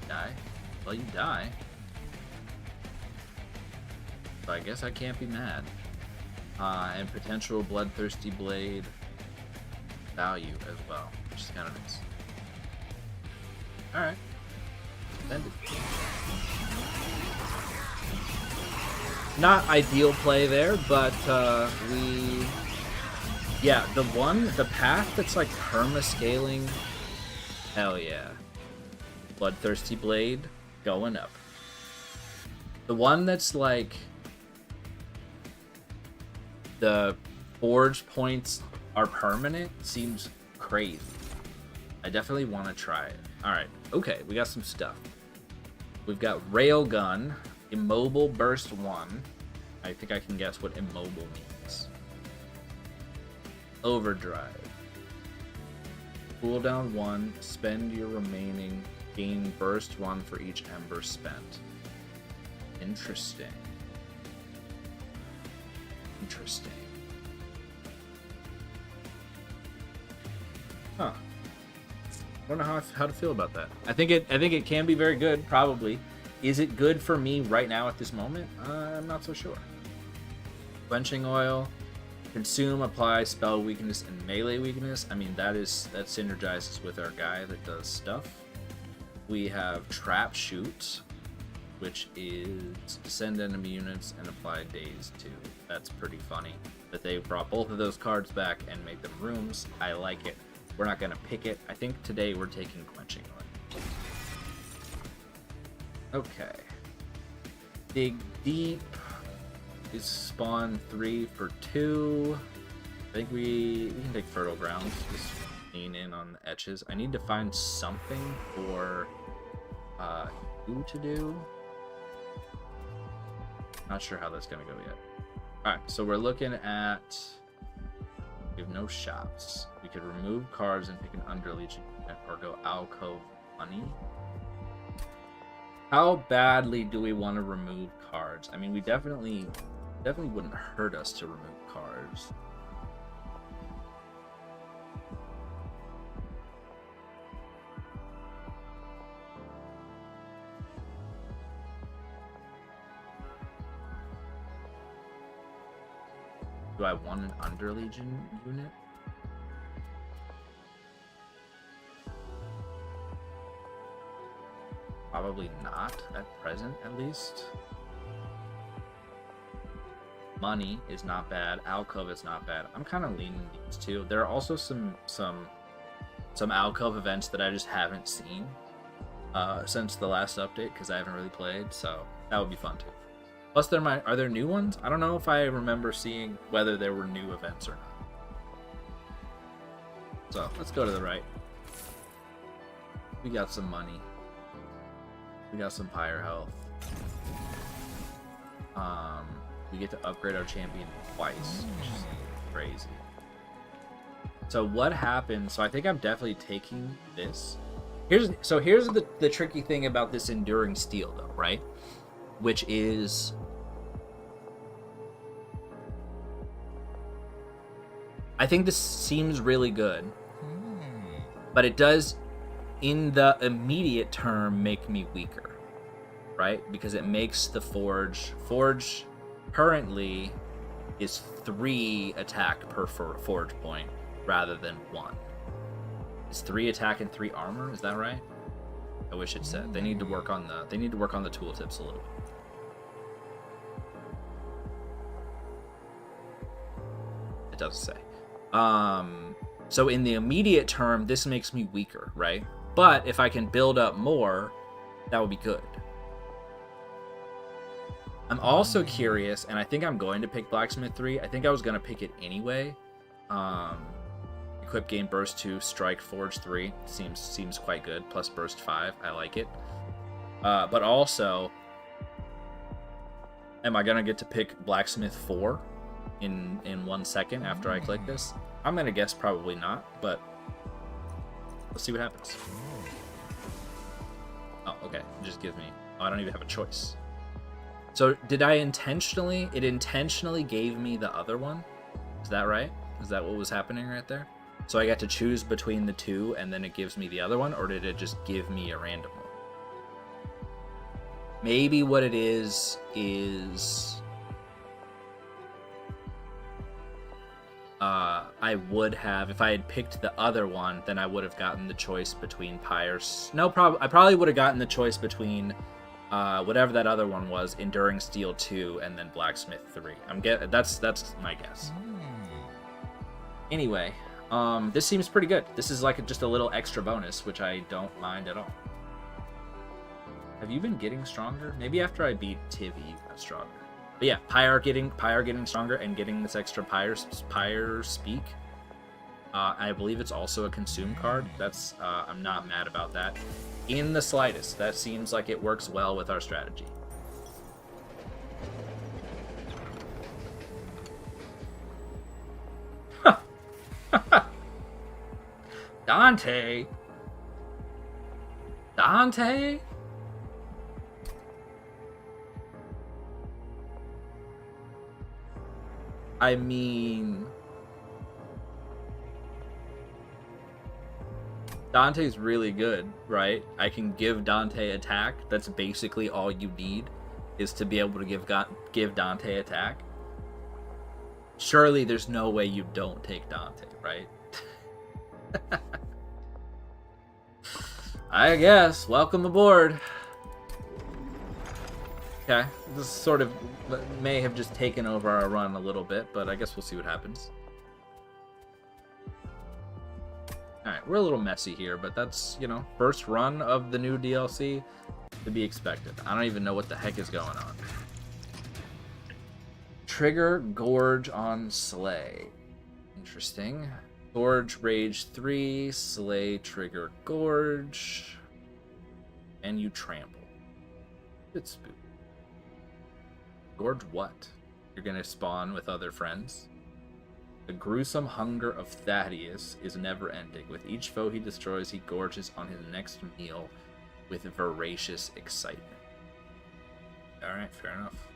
Die? Well, you die. So I guess I can't be mad. And potential Bloodthirsty Blade value as well, which is kind of nice. Alright. Ended. Not ideal play there, but we... Yeah, the path that's like perma-scaling, hell yeah. Bloodthirsty Blade, going up. The one that's like, the forge points are permanent seems crazy. I definitely want to try it. Alright, okay, we got some stuff. We've got Railgun, Immobile Burst 1. I think I can guess what immobile means. Overdrive. Cooldown 1, spend your remaining, gain burst 1 for each ember spent. Interesting. Interesting. Huh. I don't know how to feel about that. I think it can be very good, probably. Is it good for me right now at this moment? I'm not so sure. Quenching Oil. Consume, apply spell weakness and melee weakness. I mean, that synergizes with our guy that does stuff. We have Trap Shoot, which is send enemy units and apply daze to. That's pretty funny that they brought both of those cards back and made them rooms. I like it. We're not going to pick it. I think today we're taking Quenching Limb. Okay. Dig Deep is spawn 3 for 2. I think we can take Fertile Grounds. Just lean in on the etches. I need to find something for you to do. Not sure how that's gonna go yet. Alright, so we're looking at, we have no shops. We could remove cards and pick an Underlegion or go Alcove Money. How badly do we want to remove cards? I mean, we definitely wouldn't hurt us to remove cards. Do I want an Underlegion unit? Probably not, at present at least. Money is not bad. Alcove is not bad. I'm kind of leaning these two. There are also some Alcove events that I just haven't seen since the last update because I haven't really played, so that would be fun too. Plus, are there new ones? I don't know if I remember seeing whether there were new events or not. So let's go to the right. We got some money. We got some Pyre health. We get to upgrade our champion twice, which is crazy. So what happens? So I think I'm definitely taking this. Here's the tricky thing about this Enduring Steel, though, right? Which is, I think this seems really good, but it does, in the immediate term, make me weaker, right? Because it makes the Forge currently is 3 attack per Forge point rather than 1. It's 3 attack and 3 armor, is that right? I wish it said. They need to work on the tooltips a little bit. It doesn't say. So in the immediate term, this makes me weaker, right? But if I can build up more, that would be good. I'm also curious, and I think I'm going to pick Blacksmith 3. I think I was going to pick it anyway. Equip gain burst 2, strike forge 3 seems quite good. Plus burst 5, I like it. But also, am I going to get to pick Blacksmith 4 in 1 second after I click this? I'm going to guess probably not, but let's see what happens. Oh, okay. It just gives me... Oh, I don't even have a choice. So did I intentionally... It intentionally gave me the other one? Is that right? Is that what was happening right there? So I got to choose between the two and then it gives me the other one? Or did it just give me a random one? Maybe what it is... I would have, if I had picked the other one, then I would have gotten the choice between Pyres. No, I probably would have gotten the choice between whatever that other one was, Enduring Steel 2, and then Blacksmith 3. That's my guess. Anyway, this seems pretty good. This is like just a little extra bonus, which I don't mind at all. Have you been getting stronger? Maybe after I beat Tivy, you got stronger. But yeah, Pyre getting stronger and getting this extra Pyre Speak. I believe it's also a consume card. That's I'm not mad about that in the slightest. That seems like it works well with our strategy. Dante. I mean, Dante's really good, right? I can give Dante attack. That's basically all you need, is to be able to give Dante attack. Surely there's no way you don't take Dante, right? I guess. Welcome aboard. Okay, this sort of may have just taken over our run a little bit, but I guess we'll see what happens. Alright, we're a little messy here, but that's, you know, first run of the new DLC to be expected. I don't even know what the heck is going on. Trigger Gorge on Slay. Interesting. Gorge Rage 3, Slay Trigger Gorge, and you trample. It's spooky. Gorge what? You're gonna spawn with other friends? The gruesome hunger of Thaddeus is never-ending. With each foe he destroys, he gorges on his next meal with voracious excitement. Alright, fair enough.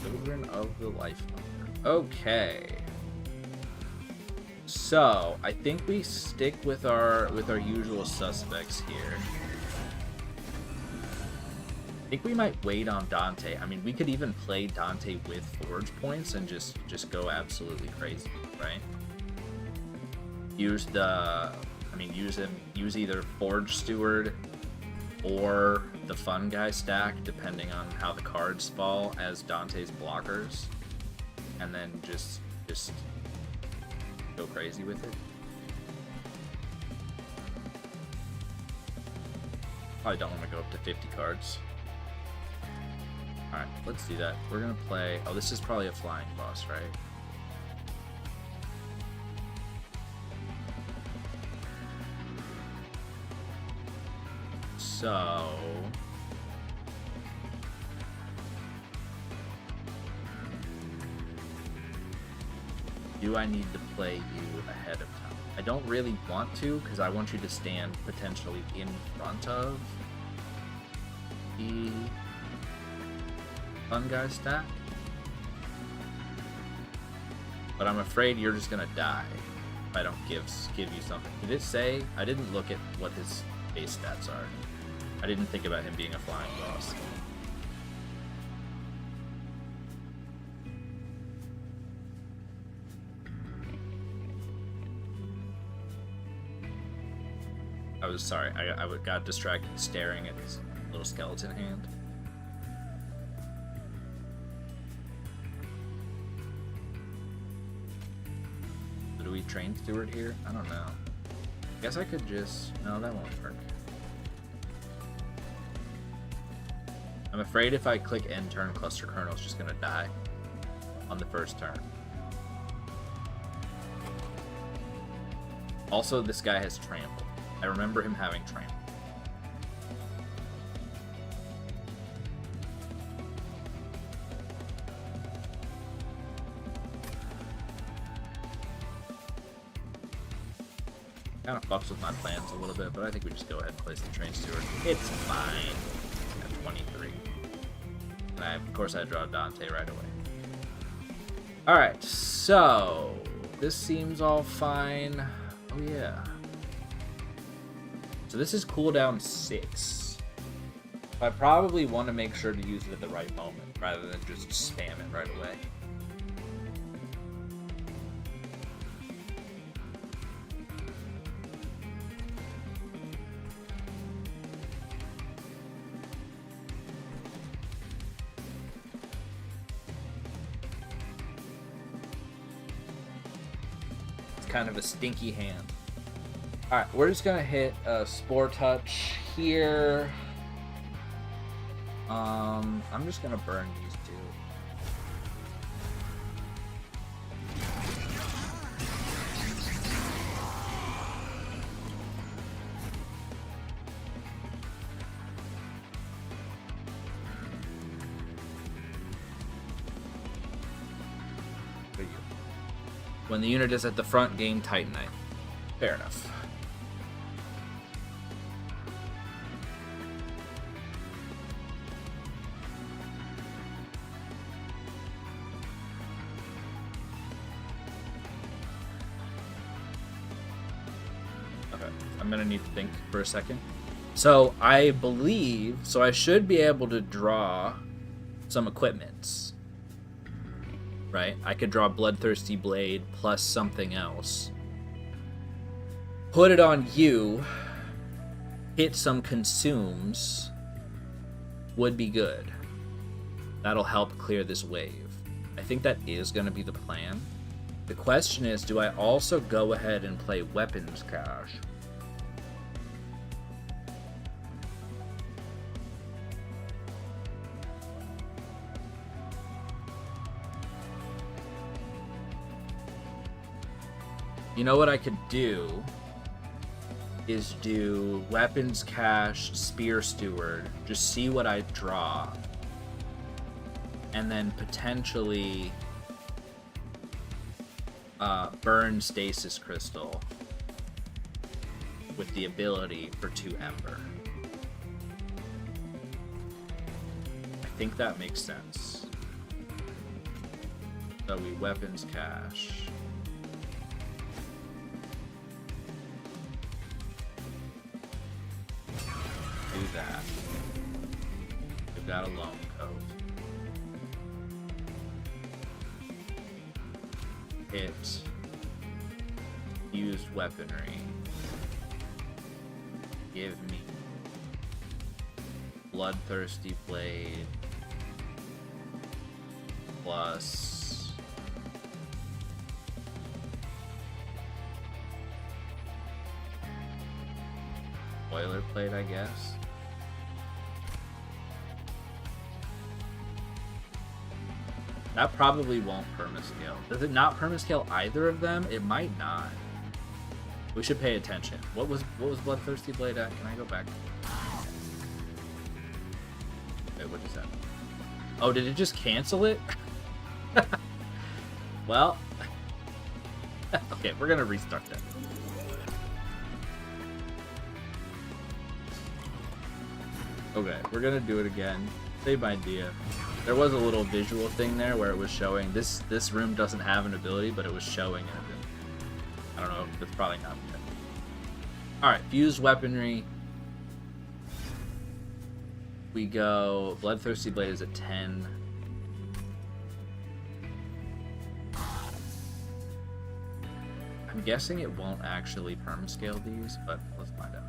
Children of the Life Hunger. Okay. So, I think we stick with our usual suspects here. I think we might wait on Dante. I mean, we could even play Dante with Forge points and just go absolutely crazy, right? Use either Forge Steward or the Fun Guy stack, depending on how the cards fall, as Dante's blockers, and then just go crazy with it. Probably don't want to go up to 50 cards. Alright, let's do that. We're gonna play... Oh, this is probably a flying boss, right? So... do I need to play you ahead of time? I don't really want to, because I want you to stand potentially in front of the Fun Guy stack. But I'm afraid you're just gonna die if I don't give you something. Did it say? I didn't look at what his base stats are. I didn't think about him being a flying boss. I was sorry. I got distracted staring at his little skeleton hand. Do we train Steward here? I don't know. I guess I could just... No, that won't work. I'm afraid if I click end turn, Cluster Kernel is just gonna die on the first turn. Also, this guy has trample. I remember him having trample. Kind of fucks with my plans a little bit, but I think we just go ahead and place the Train Steward. It's fine. At 23. And of course I draw Dante right away. Alright, so this seems all fine. Oh yeah. So this is cooldown 6. I probably want to make sure to use it at the right moment, rather than just spam it right away. Kind of a stinky hand. Alright, we're just gonna hit a Spore Touch here. I'm just gonna burn these two. When the unit is at the front, gain Titanite. Fair enough. Okay, I'm gonna need to think for a second. So I believe, so I should be able to draw some equipments, right? I could draw Bloodthirsty Blade plus something else. Put it on you, hit some consumes, would be good. That'll help clear this wave. I think that is going to be the plan. The question is, do I also go ahead and play Weapons Cache? You know what I could do is do Weapons Cache, Spear Steward, just see what I draw, and then potentially burn Stasis Crystal with the ability for 2 Ember. I think that makes sense. So we Weapons Cache. Do that. We've got a Lone Cove. Hit used weaponry. Give me Bloodthirsty Blade plus Boilerplate, I guess. That probably won't permascale. Does it not permascale either of them? It might not. We should pay attention. What was Bloodthirsty Blade at? Can I go back? Wait, what is that? Oh, did it just cancel it? Well, okay, we're gonna restart that. Okay, we're gonna do it again. Same idea. There was a little visual thing there where it was showing this room doesn't have an ability, but it was showing an ability. I don't know. That's probably not good. All right, fused weaponry. We go. Bloodthirsty Blade is a 10. I'm guessing it won't actually permascale these, but let's find out.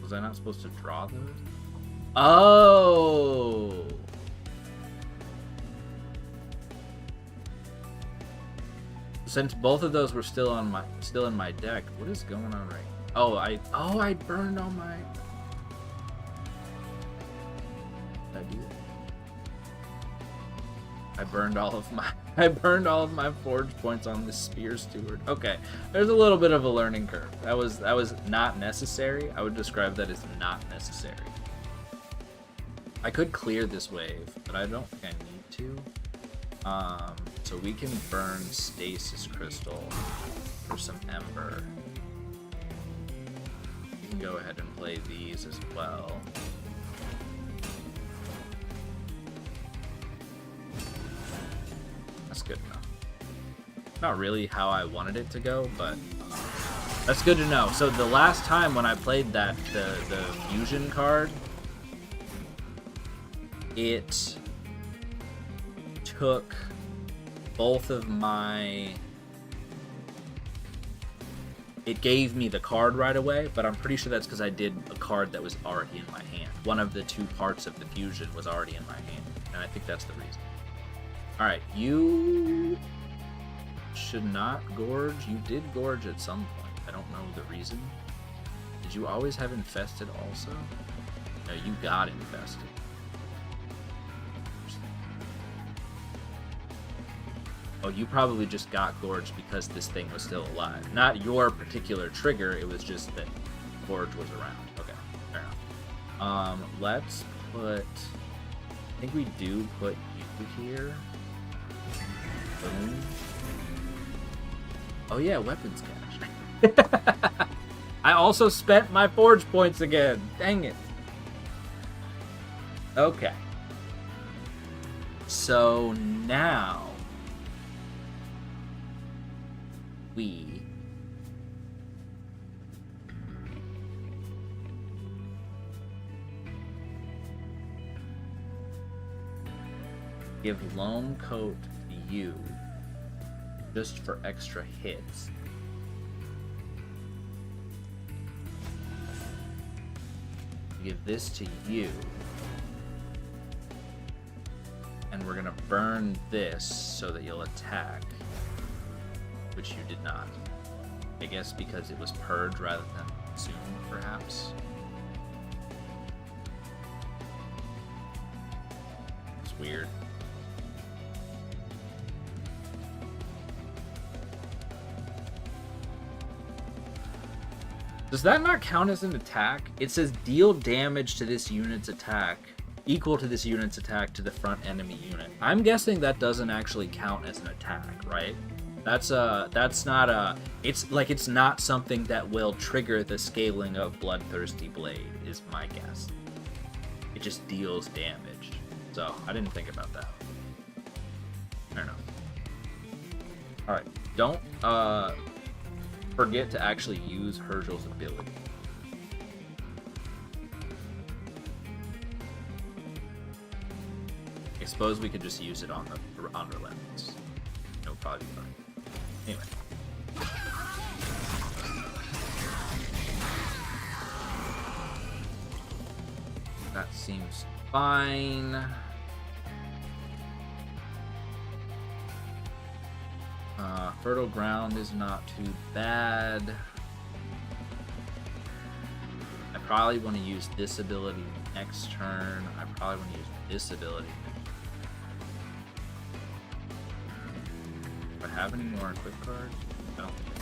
Was I not supposed to draw those? Oh! Since both of those were still in my deck, what is going on right now? I burned all my. Did I do it? I burned all of my forge points on this Spear Steward. Okay, there's a little bit of a learning curve. That was not necessary. I would describe that as not necessary. I could clear this wave, but I don't think I need to. So we can burn Stasis Crystal for some Ember. We can go ahead and play these as well. That's good enough. Not really how I wanted it to go, but that's good to know. So the last time when I played that, the fusion card, it took both of my... It gave me the card right away, but I'm pretty sure that's because I did a card that was already in my hand. One of the 2 parts of the fusion was already in my hand, and I think that's the reason. Alright, you should not gorge. You did gorge at some point. I don't know the reason. Did you always have infested also? No, you got infested. Oh, you probably just got gorged because this thing was still alive. Not your particular trigger, it was just that gorge was around. Okay, fair enough. Let's put... I think we do put you here. Boom. Oh yeah, weapons cache. I also spent my forge points again. Dang it. Okay. So now we Give Loam Coat to you just for extra hits. Give this to you. And we're gonna burn this so that you'll attack. Which you did not. I guess because it was purge rather than consume, perhaps. It's weird. Does that not count as an attack? It says deal damage to this unit's attack equal to this unit's attack to the front enemy unit. I'm guessing that doesn't actually count as an attack, right? That's not a, it's not something that will trigger the scaling of Bloodthirsty Blade, is my guess. It just deals damage. So, I didn't think about that. Fair enough. Alright, don't, forget to actually use Hergel's ability. I suppose we could just use it on Relentless. It'll probably be fine. Anyway. That seems fine. Fertile Ground is not too bad. I probably want to use this ability next turn. I probably want to use this ability. Do I have any more equip cards? I don't think I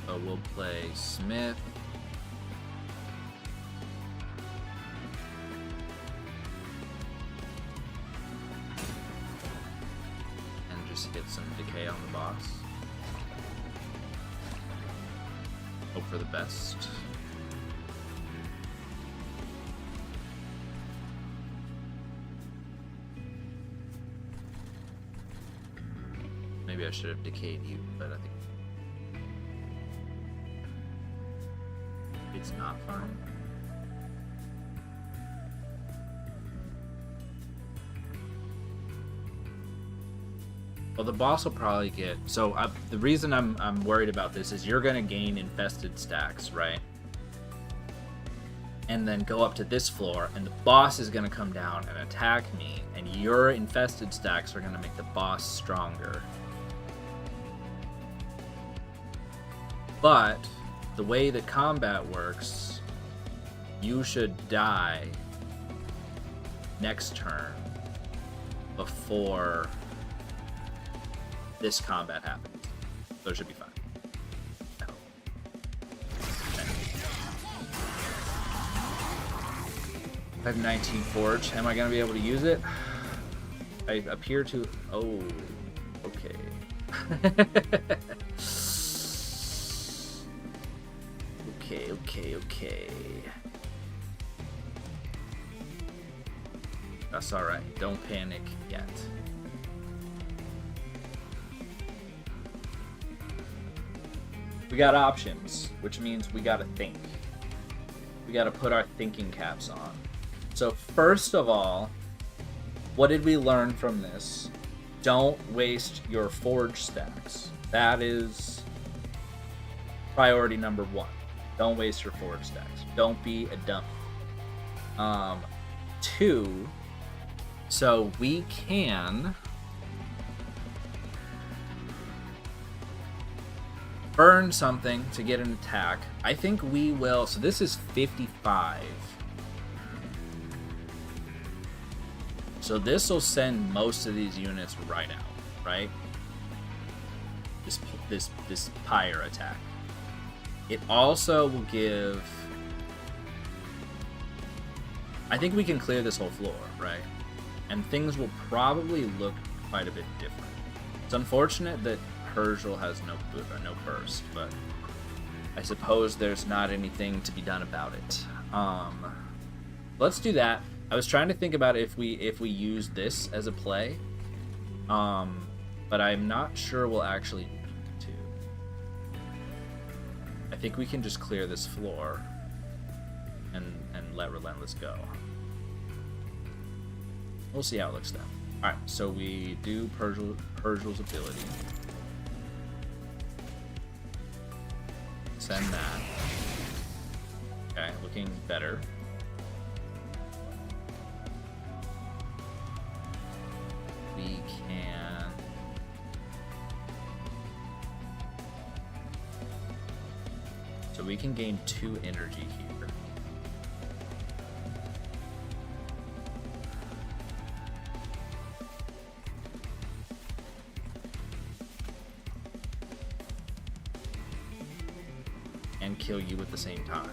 do. So we'll play Smith. Get some decay on the boss. Hope for the best. Maybe I should have decayed you, but I think it's not fine. Well, the boss will probably get... So, the reason I'm worried about this is you're going to gain infested stacks, right? And then go up to this floor, and the boss is going to come down and attack me, and your infested stacks are going to make the boss stronger. But, the way that combat works, you should die next turn before this combat happens. So it should be fine. I hope. I have 19 Forge. Am I going to be able to use it? I appear to... Oh, okay. Okay. That's alright. Don't panic yet. We got options, which means we gotta think. We gotta put our thinking caps on. So first of all, what did we learn from this? Don't waste your forge stacks. That is priority number one. Don't waste your forge stacks. Don't be a dummy. Two, so we can burn something to get an attack. I think we will. So this is 55. So this will send most of these units right out, right? This pyre attack. It also will give... I think we can clear this whole floor, right? And things will probably look quite a bit different. It's unfortunate that Hergel has no burst, but I suppose there's not anything to be done about it. Let's do that. I was trying to think about if we use this as a play, but I'm not sure we'll actually need to. I think we can just clear this floor and let Relentless go. We'll see how it looks then. Alright, so we do Purgil's ability. Send that. Okay, looking better. We can... So we can gain 2 energy here. And kill you at the same time.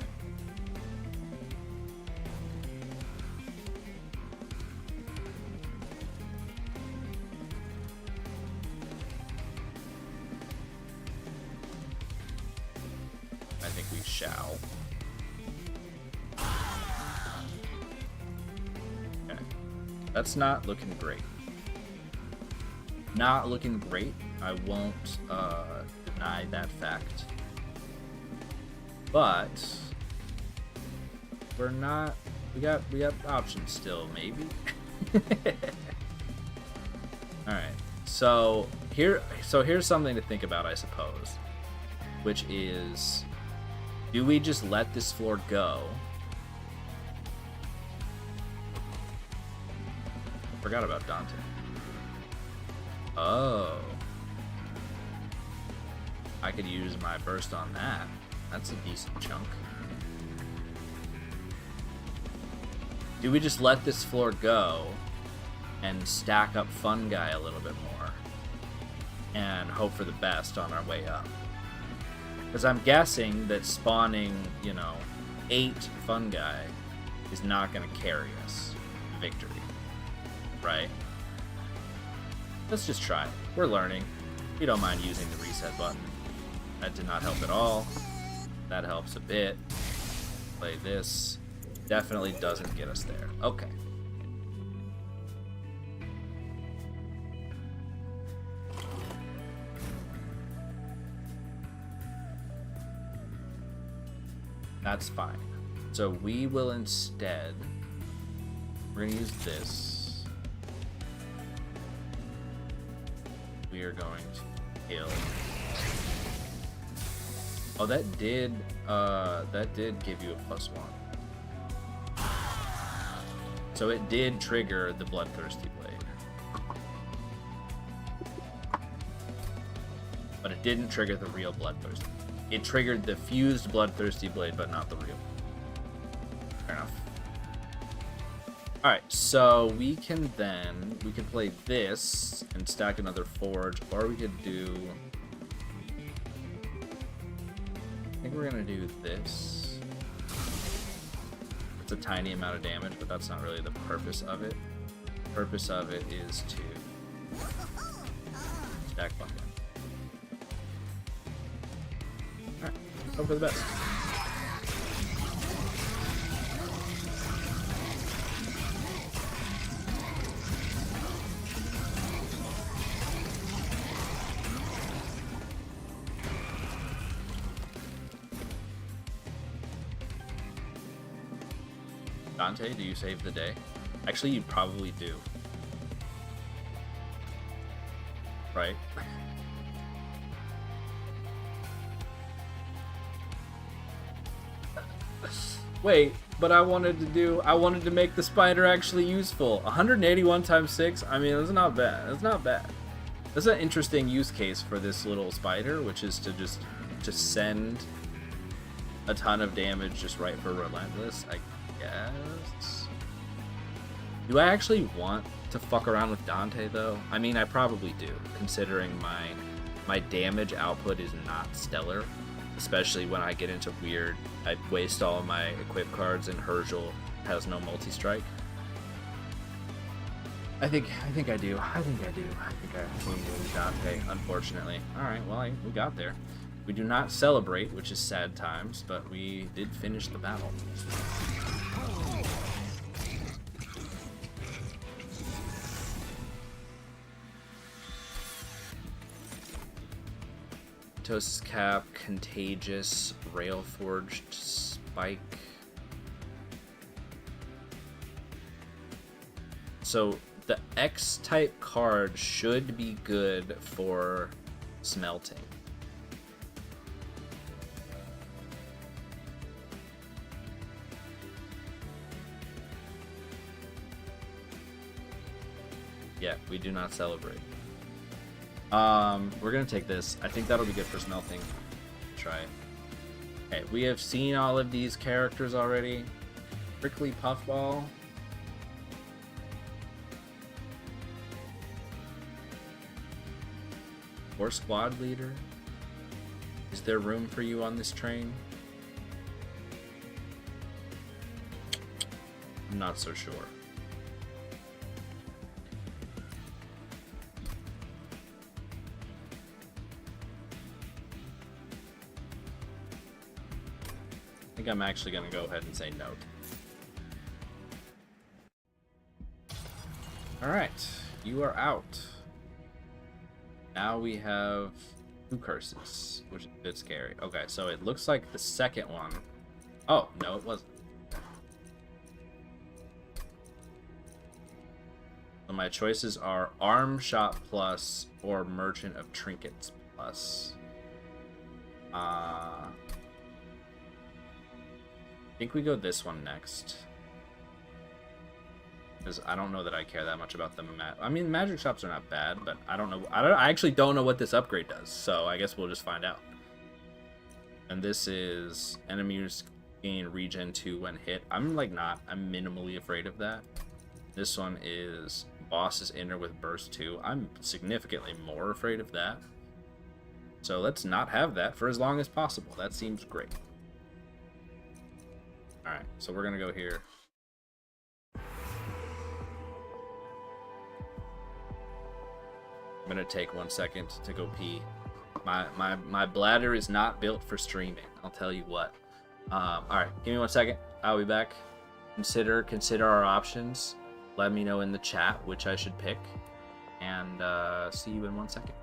I think we shall. Okay. That's not looking great. Not looking great. I won't deny that fact. But we're not. We got options still, maybe. All right. So here's something to think about, I suppose, which is, do we just let this floor go? Forgot about Dante. Oh, I could use my burst on that. That's a decent chunk. Do we just let this floor go and stack up Fungi a little bit more and hope for the best on our way up? Because I'm guessing that spawning, 8 Fungi is not going to carry us to victory, right? Let's just try. We're learning. We don't mind using the reset button. That did not help at all. That helps a bit. Play this. Definitely doesn't get us there. Okay. That's fine. So we will instead... We're going to use this. We are going to kill... Oh, that did give you a +1. So it did trigger the Bloodthirsty Blade. But it didn't trigger the real Bloodthirsty. It triggered the fused Bloodthirsty Blade, but not the real. Fair enough. Alright, so we can play this and stack another Forge, or we could do... I think we're gonna do this. It's a tiny amount of damage, but that's not really the purpose of it. The purpose of it is to stack Fungi. Alright, hope for the best. Dante, do you save the day? Actually, you probably do. Right? Wait, but I wanted to make the spider actually useful. 181 times 6, I mean, that's not bad. That's not bad. That's an interesting use case for this little spider, which is to just send a ton of damage just right for Relentless, I guess. Do I actually want to fuck around with Dante though? I mean, I probably do, considering my damage output is not stellar, especially when I get into weird. I waste all of my equip cards and Herschel has no multi-strike. I think I do. I think I lean with Dante, unfortunately. Alright, well, we got there. We do not celebrate, which is sad times, but we did finish the battle. Toast Cap, Contagious, Railforged Spike. So the X-type card should be good for smelting. Yeah, we do not celebrate. We're gonna take this. I think that'll be good for smelting. Try it. Okay, we have seen all of these characters already. Prickly Puffball. Or squad leader. Is there room for you on this train? I'm not so sure. I think I'm actually going to go ahead and say no. Alright, you are out. Now we have 2 curses, which is a bit scary. Okay, so it looks like the second one... Oh, no, it wasn't. So my choices are Arm Shot Plus or Merchant of Trinkets Plus. I think we go this one next. Because I don't know that I care that much about the I mean, magic shops are not bad, but I don't know. I actually don't know what this upgrade does, so I guess we'll just find out. And this is enemies gain regen 2 when hit. I'm minimally afraid of that. This one is bosses enter with burst 2. I'm significantly more afraid of that. So let's not have that for as long as possible. That seems great. Alright, so we're gonna go here. I'm gonna take 1 second to go pee. My bladder is not built for streaming, I'll tell you what. Alright, give me 1 second. I'll be back. Consider our options. Let me know in the chat which I should pick. And see you in 1 second.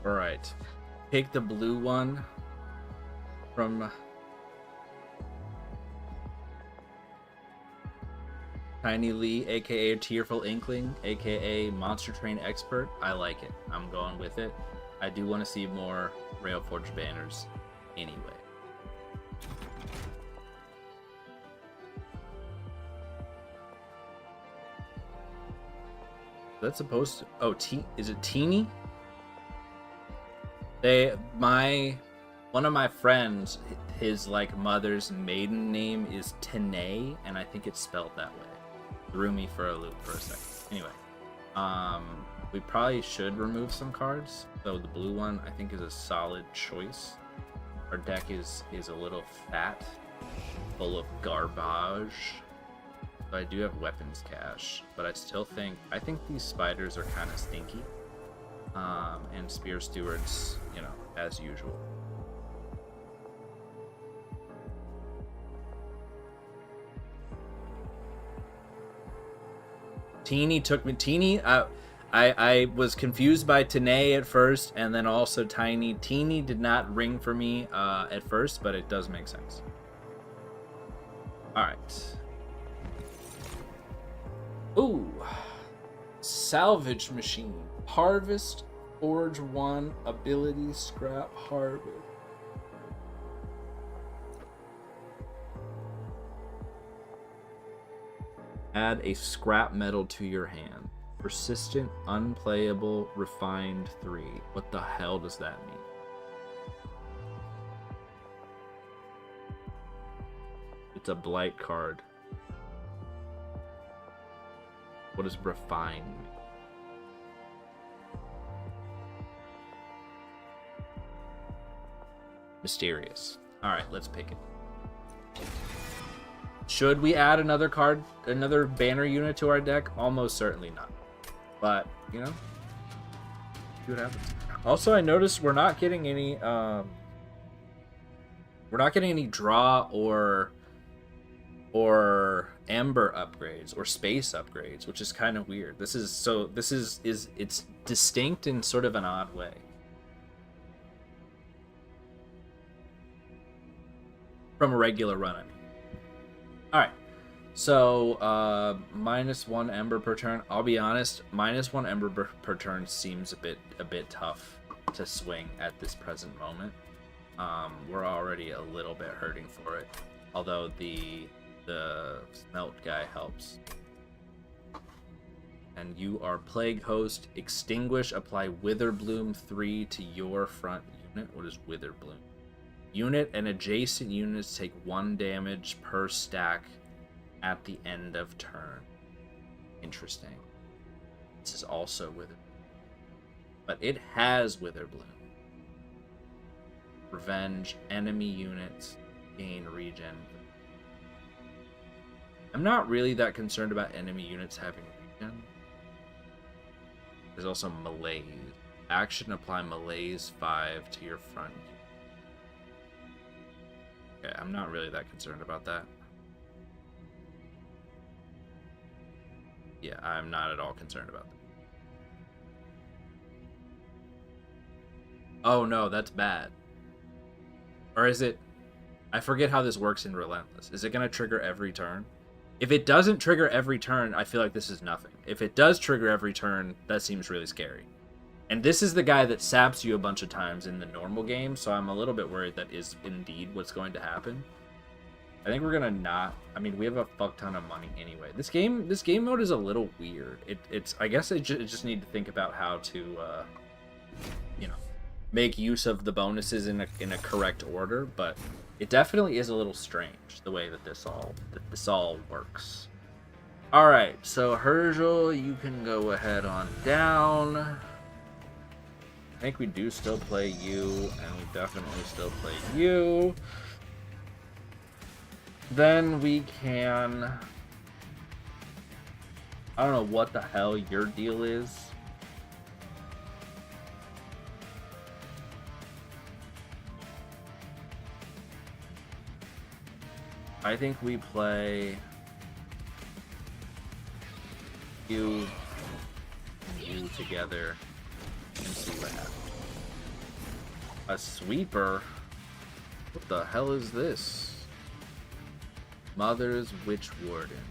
Alright. Pick the blue one from... Tiny Lee, aka Tearful Inkling, aka Monster Train Expert. I like it. I'm going with it. I do want to see more Railforge banners anyway. That's supposed to... Oh, is it Teeny? One of my friends, his like mother's maiden name is Tanae, and I think it's spelled that way. Threw me for a loop for a second. Anyway, we probably should remove some cards. So the blue one I think is a solid choice. Our deck is a little fat, full of garbage. So I do have weapons cache, but I think these spiders are kind of stinky. And Spear Stewards, you know, as usual. Teeny took me. Teeny, I was confused by Tanae at first, and then also Tiny. Teeny did not ring for me at first, but it does make sense. All right. Ooh, salvage machine. Harvest, Forge 1, ability, scrap, harvest. Add a scrap metal to your hand. Persistent, unplayable, refined 3. What the hell does that mean? It's a blight card. What does refined mean? Mysterious. Alright, let's pick it. Should we add another card, another banner unit to our deck? Almost certainly not. But, you know, see what happens. Also, I noticed we're not getting any draw or amber upgrades or space upgrades, which is kind of weird. This is it's distinct in sort of an odd way. From a regular run, I mean. Alright, so -1 ember per turn. I'll be honest, -1 ember per turn seems a bit tough to swing at this present moment. We're already a little bit hurting for it, although the smelt guy helps. And you are Plague Host. Extinguish, apply Witherbloom 3 to your front unit. What is Witherbloom? Unit and adjacent units take 1 damage per stack at the end of turn. Interesting. This is also Witherbloom. But it has Witherbloom. Revenge, enemy units, gain regen. I'm not really that concerned about enemy units having regen. There's also Malaise. Action, apply Malaise 5 to your front unit. Okay, I'm not really that concerned about that. Yeah, I'm not at all concerned about that. Oh no, that's bad. Or is it... I forget how this works in Relentless. Is it going to trigger every turn? If it doesn't trigger every turn, I feel like this is nothing. If it does trigger every turn, that seems really scary. And this is the guy that saps you a bunch of times in the normal game, so I'm a little bit worried that is indeed what's going to happen. I think we're gonna not... I mean, we have a fuck ton of money anyway. This game mode is a little weird. I guess I just need to think about how to, you know, make use of the bonuses in a correct order, but it definitely is a little strange the way that this all works. All right, so Herschel, you can go ahead on down. I think we do still play you, and we definitely still play you. Then we can... I don't know what the hell your deal is. I think we play you and you together and see what happens. A sweeper? What the hell is this? Mother's Witch Warden.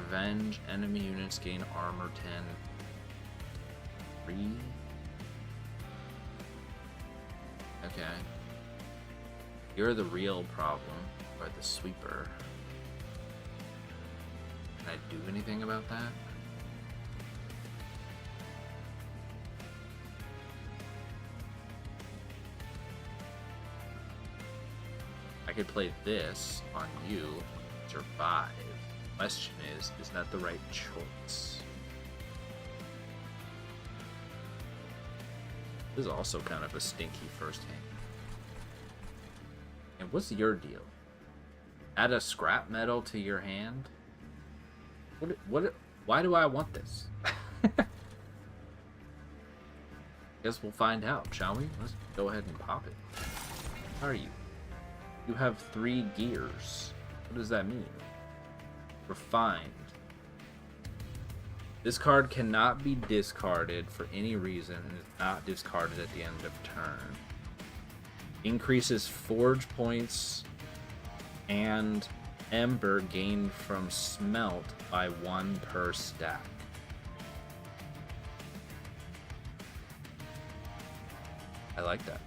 Revenge. Enemy units gain armor 10. 3. Okay. You're the real problem, or the sweeper. Can I do anything about that? I could play this on you, survive. Question is that the right choice? This is also kind of a stinky first hand. And what's your deal? Add a scrap metal to your hand? Why do I want this? Guess we'll find out, shall we? Let's go ahead and pop it. How are you? You have 3 gears. What does that mean? Refined. This card cannot be discarded for any reason and is not discarded at the end of turn. Increases forge points and ember gained from smelt by 1 per stack. I like that.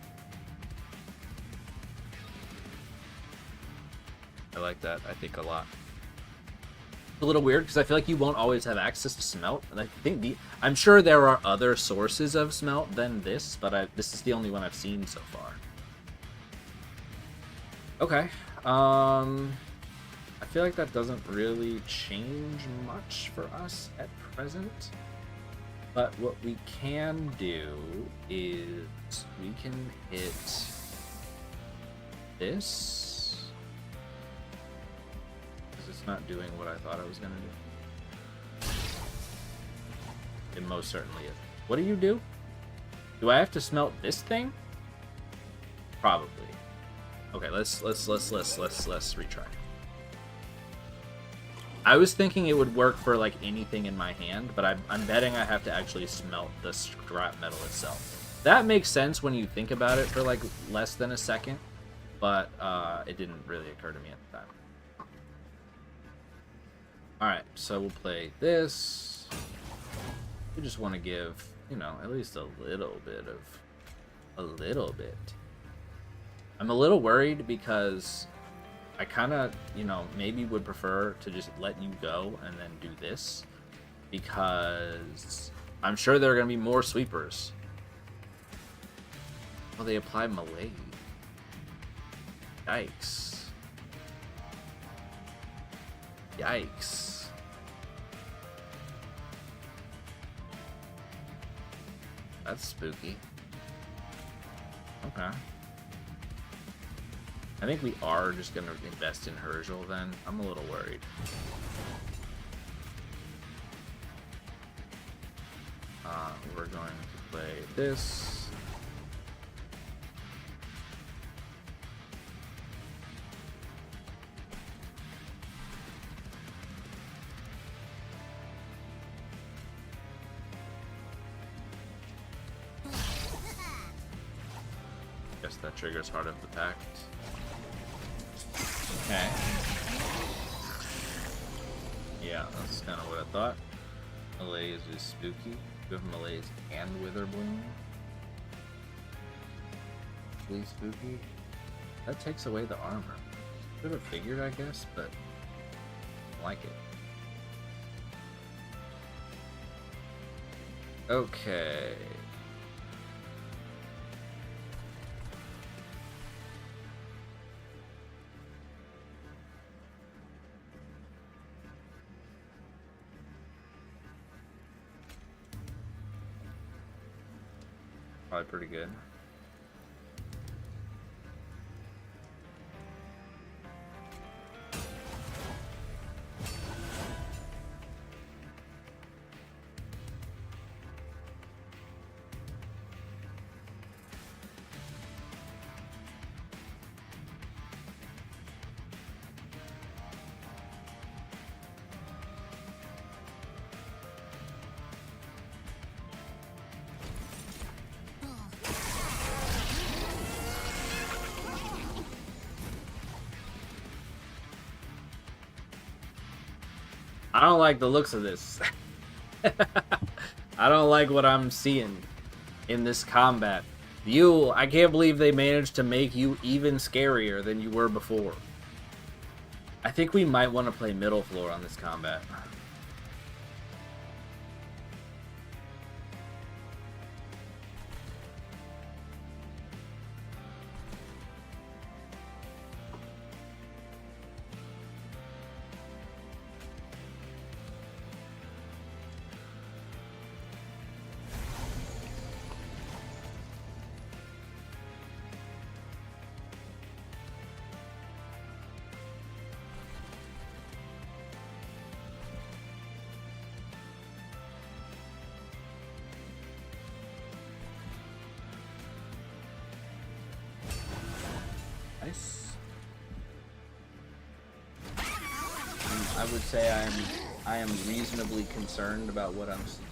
I like that, I think, a lot. A little weird because I feel like you won't always have access to smelt, and I think I'm sure there are other sources of smelt than this, but this is the only one I've seen so far. Okay. I feel like that doesn't really change much for us at present. But what we can do is we can hit this. Because it's not doing what I thought I was going to do. It most certainly is. What do you do? Do I have to smelt this thing? Probably. Okay, let's retry. I was thinking it would work for like anything in my hand, but I'm betting I have to actually smelt the scrap metal itself. That makes sense when you think about it for like less than a second, but it didn't really occur to me at the time. Alright, so we'll play this. We just want to give, you know, at least a little bit. I'm a little worried because I kind of, you know, maybe would prefer to just let you go and then do this, because I'm sure there are going to be more sweepers. Well, they apply melee. Yikes. Yikes. That's spooky. Okay. I think we are just going to invest in Herschel then. I'm a little worried. We're going to play this. Guess that triggers Heart of the Pact. Okay. Yeah, that's kind of what I thought. Malaise is spooky. We have Malaise and Witherbloom. Really spooky. That takes away the armor. Could have figured, I guess, but I like it. Okay. Probably pretty good. I don't like the looks of this. I don't like what I'm seeing in this combat. I can't believe they managed to make you even scarier than you were before. I think we might want to play middle floor on this combat. Nice. I would say I am reasonably concerned about what I'm seeing.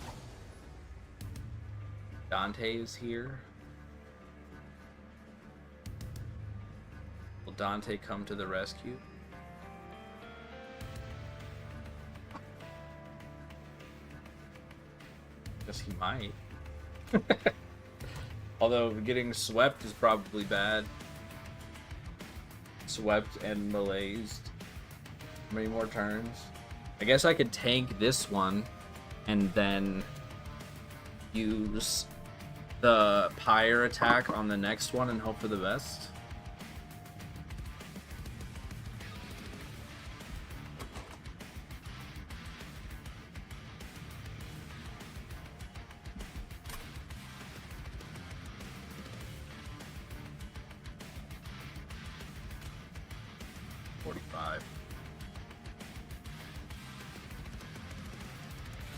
Dante is here. Will Dante come to the rescue? Guess he might. Although getting swept is probably bad. Swept and melee'd. How many more turns? I guess I could tank this one and then use the pyre attack on the next one and hope for the best.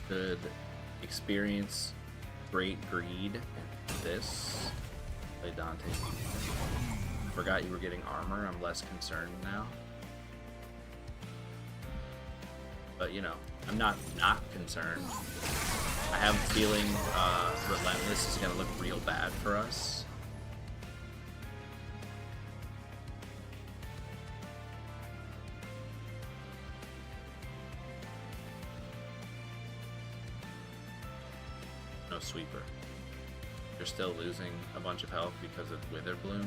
Should experience great greed. This play Dante. Forgot you were getting armor. I'm less concerned now. But you know, I'm not concerned. I have a feeling Relentless is gonna look real bad for us. No sweeper. You're still losing a bunch of health because of Witherbloom.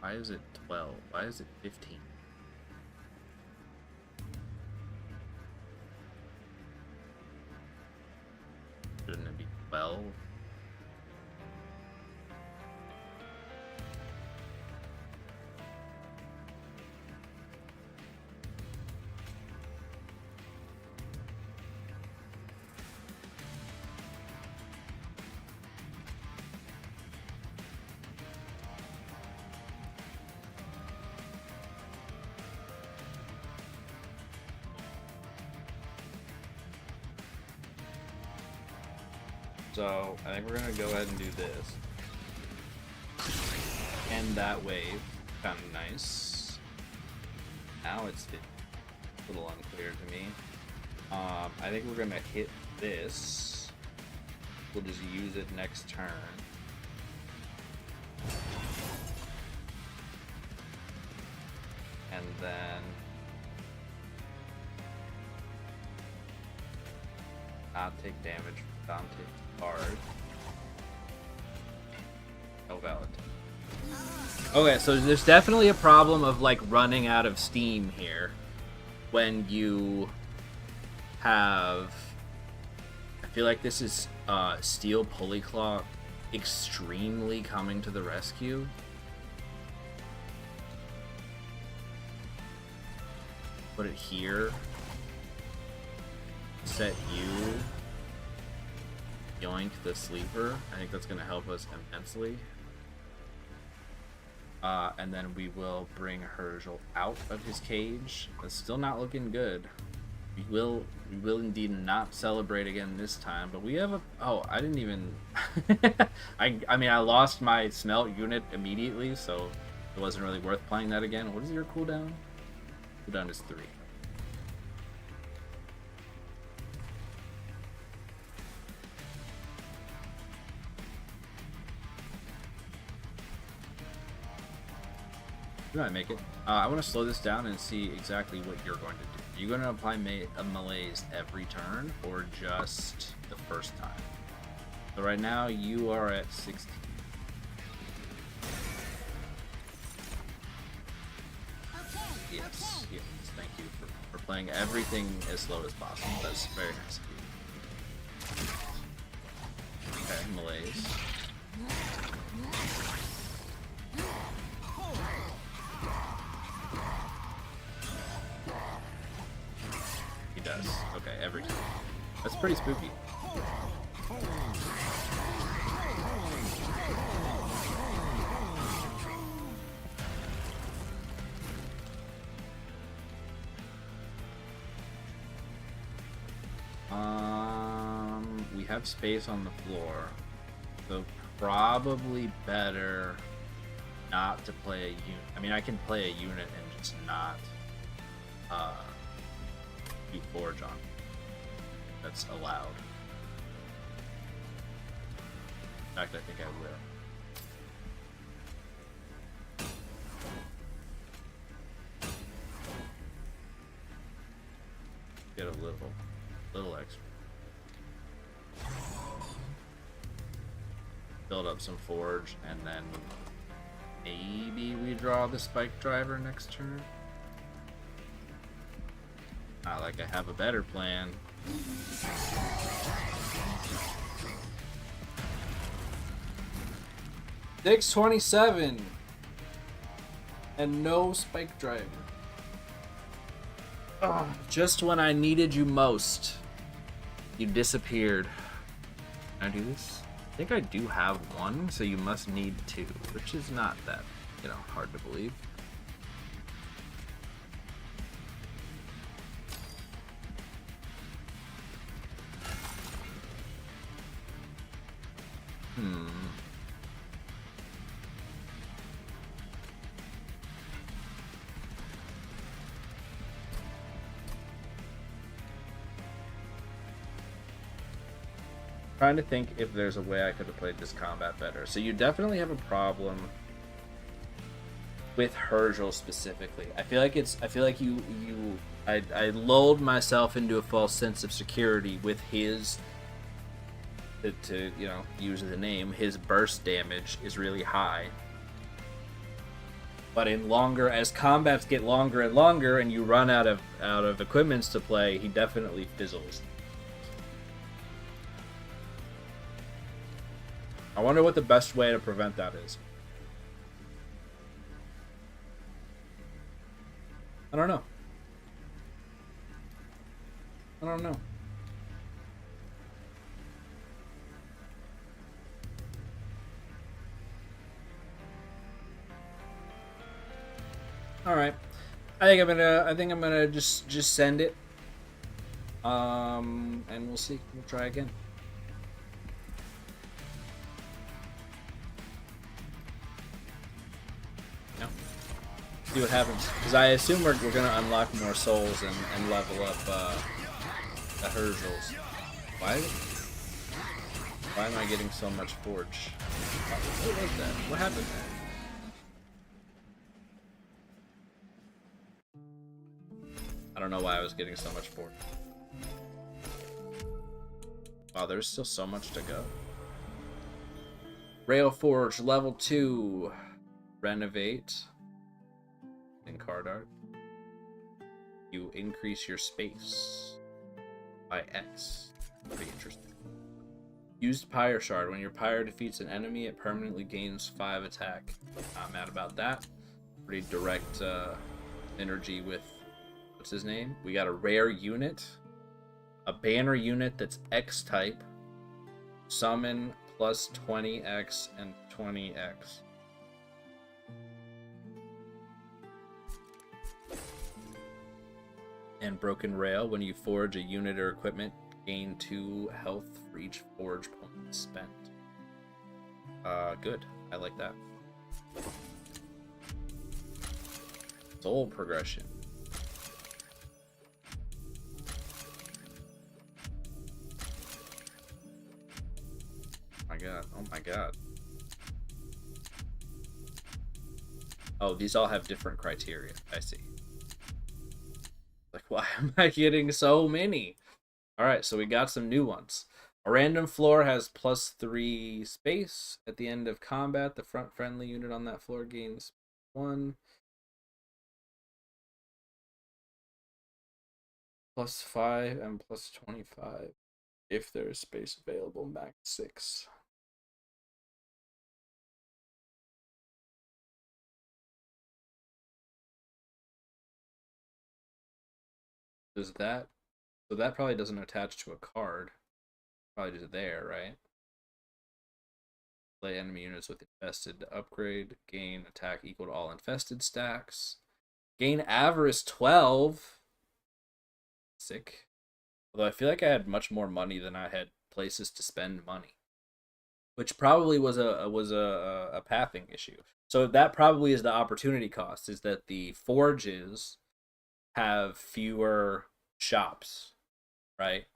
Why is it 12? Why is it 15? Shouldn't it be 12? So, I think we're gonna go ahead and do this. End that wave. Kinda nice. Now it's a little unclear to me. I think we're gonna hit this. We'll just use it next turn. And then not take damage from Dante card. Oh, valid. Okay, so there's definitely a problem of like running out of steam here when you have. I feel like this is Steel Pulleyclaw extremely coming to the rescue. Put it here. Set you. Yoink the sleeper. I think that's going to help us immensely. And then we will bring Herschel out of his cage. That's still not looking good. We will indeed not celebrate again this time, but we have a... Oh, I didn't even... I mean, I lost my smelt unit immediately, so it wasn't really worth playing that again. What is your cooldown? Cooldown is 3. You might make it. I want to slow this down and see exactly what you're going to do. Are you going to apply a malaise every turn or just the first time? So right now you are at 16. Yes, yes. Thank you for playing everything as slow as possible. That's very nice of you. Okay, malaise. He does. Okay, every time. That's pretty spooky. We have space on the floor, so probably better not to play a unit. I mean, I can play a unit and just not do forge on. That's allowed. In fact, I think I will. Get a little extra. Build up some forge, and then maybe we draw the spike driver next turn. Not like I have a better plan. $627 and no spike driver. Oh, just when I needed you most, you disappeared. Can I do this? I think I do have one, so you must need two, which is not that, hard to believe. Trying to think if there's a way I could have played this combat better. So you definitely have a problem with Herschel specifically. I feel like I lulled myself into a false sense of security with his to use the name. His burst damage is really high. But as combats get longer and longer and you run out of equipments to play, he definitely fizzles. I wonder what the best way to prevent that is. I don't know. All right. I think I'm gonna just send it. And we'll see. We'll try again. See what happens, because I assume we're gonna unlock more souls and level up the Herschels. Why am I getting so much forge? What was that? What happened there? I don't know why I was getting so much forge. Wow, there's still so much to go. Rail Forge level 2. Renovate. In card art, you increase your space by X. Pretty interesting. Used Pyre Shard. When your Pyre defeats an enemy, it permanently gains 5 attack. Not mad about that. Pretty direct energy with what's his name? We got a rare unit, a banner unit that's X type, summon plus 20x and 20x. And Broken Rail. When you forge a unit or equipment, gain 2 health for each forge point spent. Good. I like that. Soul progression. Oh my god. Oh, these all have different criteria. I see. Like, why am I getting so many? All right, so we got some new ones. A random floor has +3 space. At the end of combat, the front friendly unit on that floor gains 1. +5 and +25. If there is space available, max 6. Does that... So that probably doesn't attach to a card. Probably just there, right? Play enemy units with infested to upgrade. Gain attack equal to all infested stacks. Gain avarice 12. Sick. Although I feel like I had much more money than I had places to spend money, which probably was a pathing issue. So that probably is the opportunity cost, is that the forges have fewer shops, right?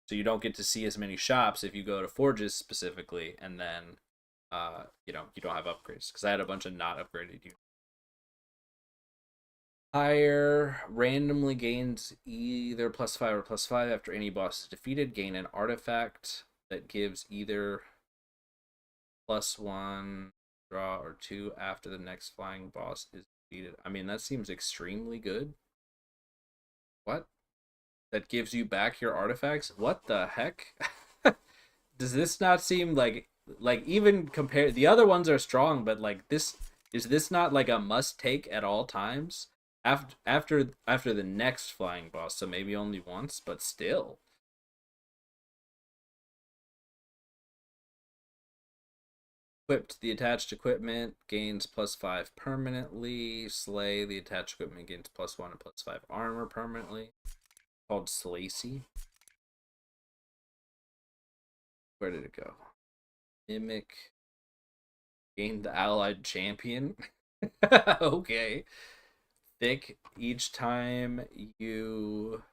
So you don't get to see as many shops if you go to forges specifically, and then you don't have upgrades, because I had a bunch of not upgraded units. Higher randomly gains either +5 or +5 after any boss is defeated. Gain an artifact that gives either +1 draw or 2 after the next flying boss is defeated. I mean, that seems extremely good. What? That gives you back your artifacts? What the heck? Does this not seem like even compare, the other ones are strong, but like this, is this not like a must take at all times? After the next flying boss, so maybe only once, but still. Equipped, the attached equipment gains +5 permanently. Slay, the attached equipment gains +1 and +5 armor permanently. Called Slacy. Where did it go? Mimic. Gain the allied champion. Okay. Thick, each time you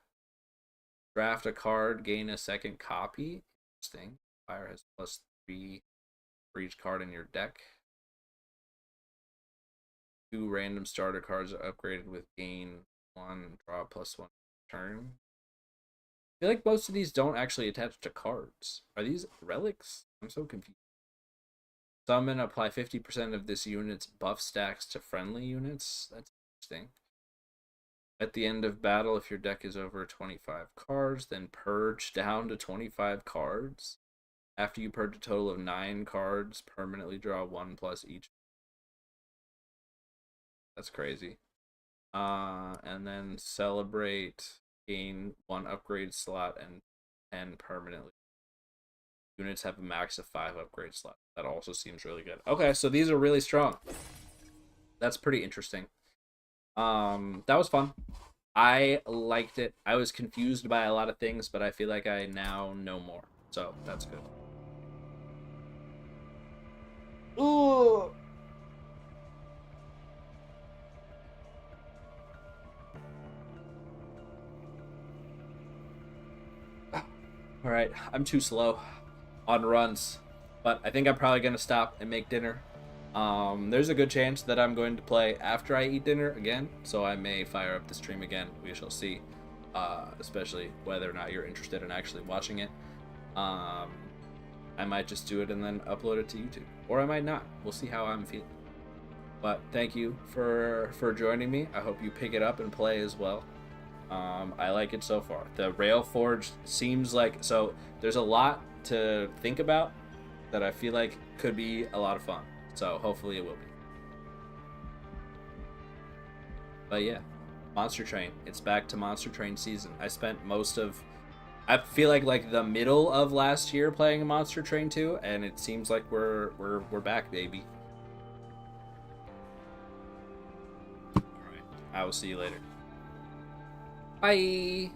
draft a card, gain a second copy. Interesting. Fire has +3 for each card in your deck. 2 random starter cards are upgraded with gain 1, draw +1 turn. I feel like most of these don't actually attach to cards. Are these relics? I'm so confused. Summon, apply 50% of this unit's buff stacks to friendly units. That's interesting. At the end of battle, if your deck is over 25 cards, then purge down to 25 cards. After you purge a total of 9 cards, permanently draw 1 plus each. That's crazy. And then celebrate, gain 1 upgrade slot and 10 permanently. Units have a max of 5 upgrade slots. That also seems really good. Okay, so these are really strong. That's pretty interesting. That was fun. I liked it. I was confused by a lot of things, but I feel like I now know more. So that's good. Ooh. All right, I'm too slow on runs, but I think I'm probably gonna stop and make dinner. There's a good chance that I'm going to play after I eat dinner again, so I may fire up the stream again. We shall see, especially whether or not you're interested in actually watching it. I might just do it and then upload it to YouTube, or I might not. We'll see how I'm feeling. But thank you for joining me. I hope you pick it up and play as well. I like it so far. The Railforge seems like, so there's a lot to think about that I feel like could be a lot of fun. So hopefully it will be. But yeah, Monster Train. It's back to Monster Train season. I spent most of, I feel like the middle of last year playing Monster Train 2, and it seems like we're back, baby. All right. I will see you later. Bye.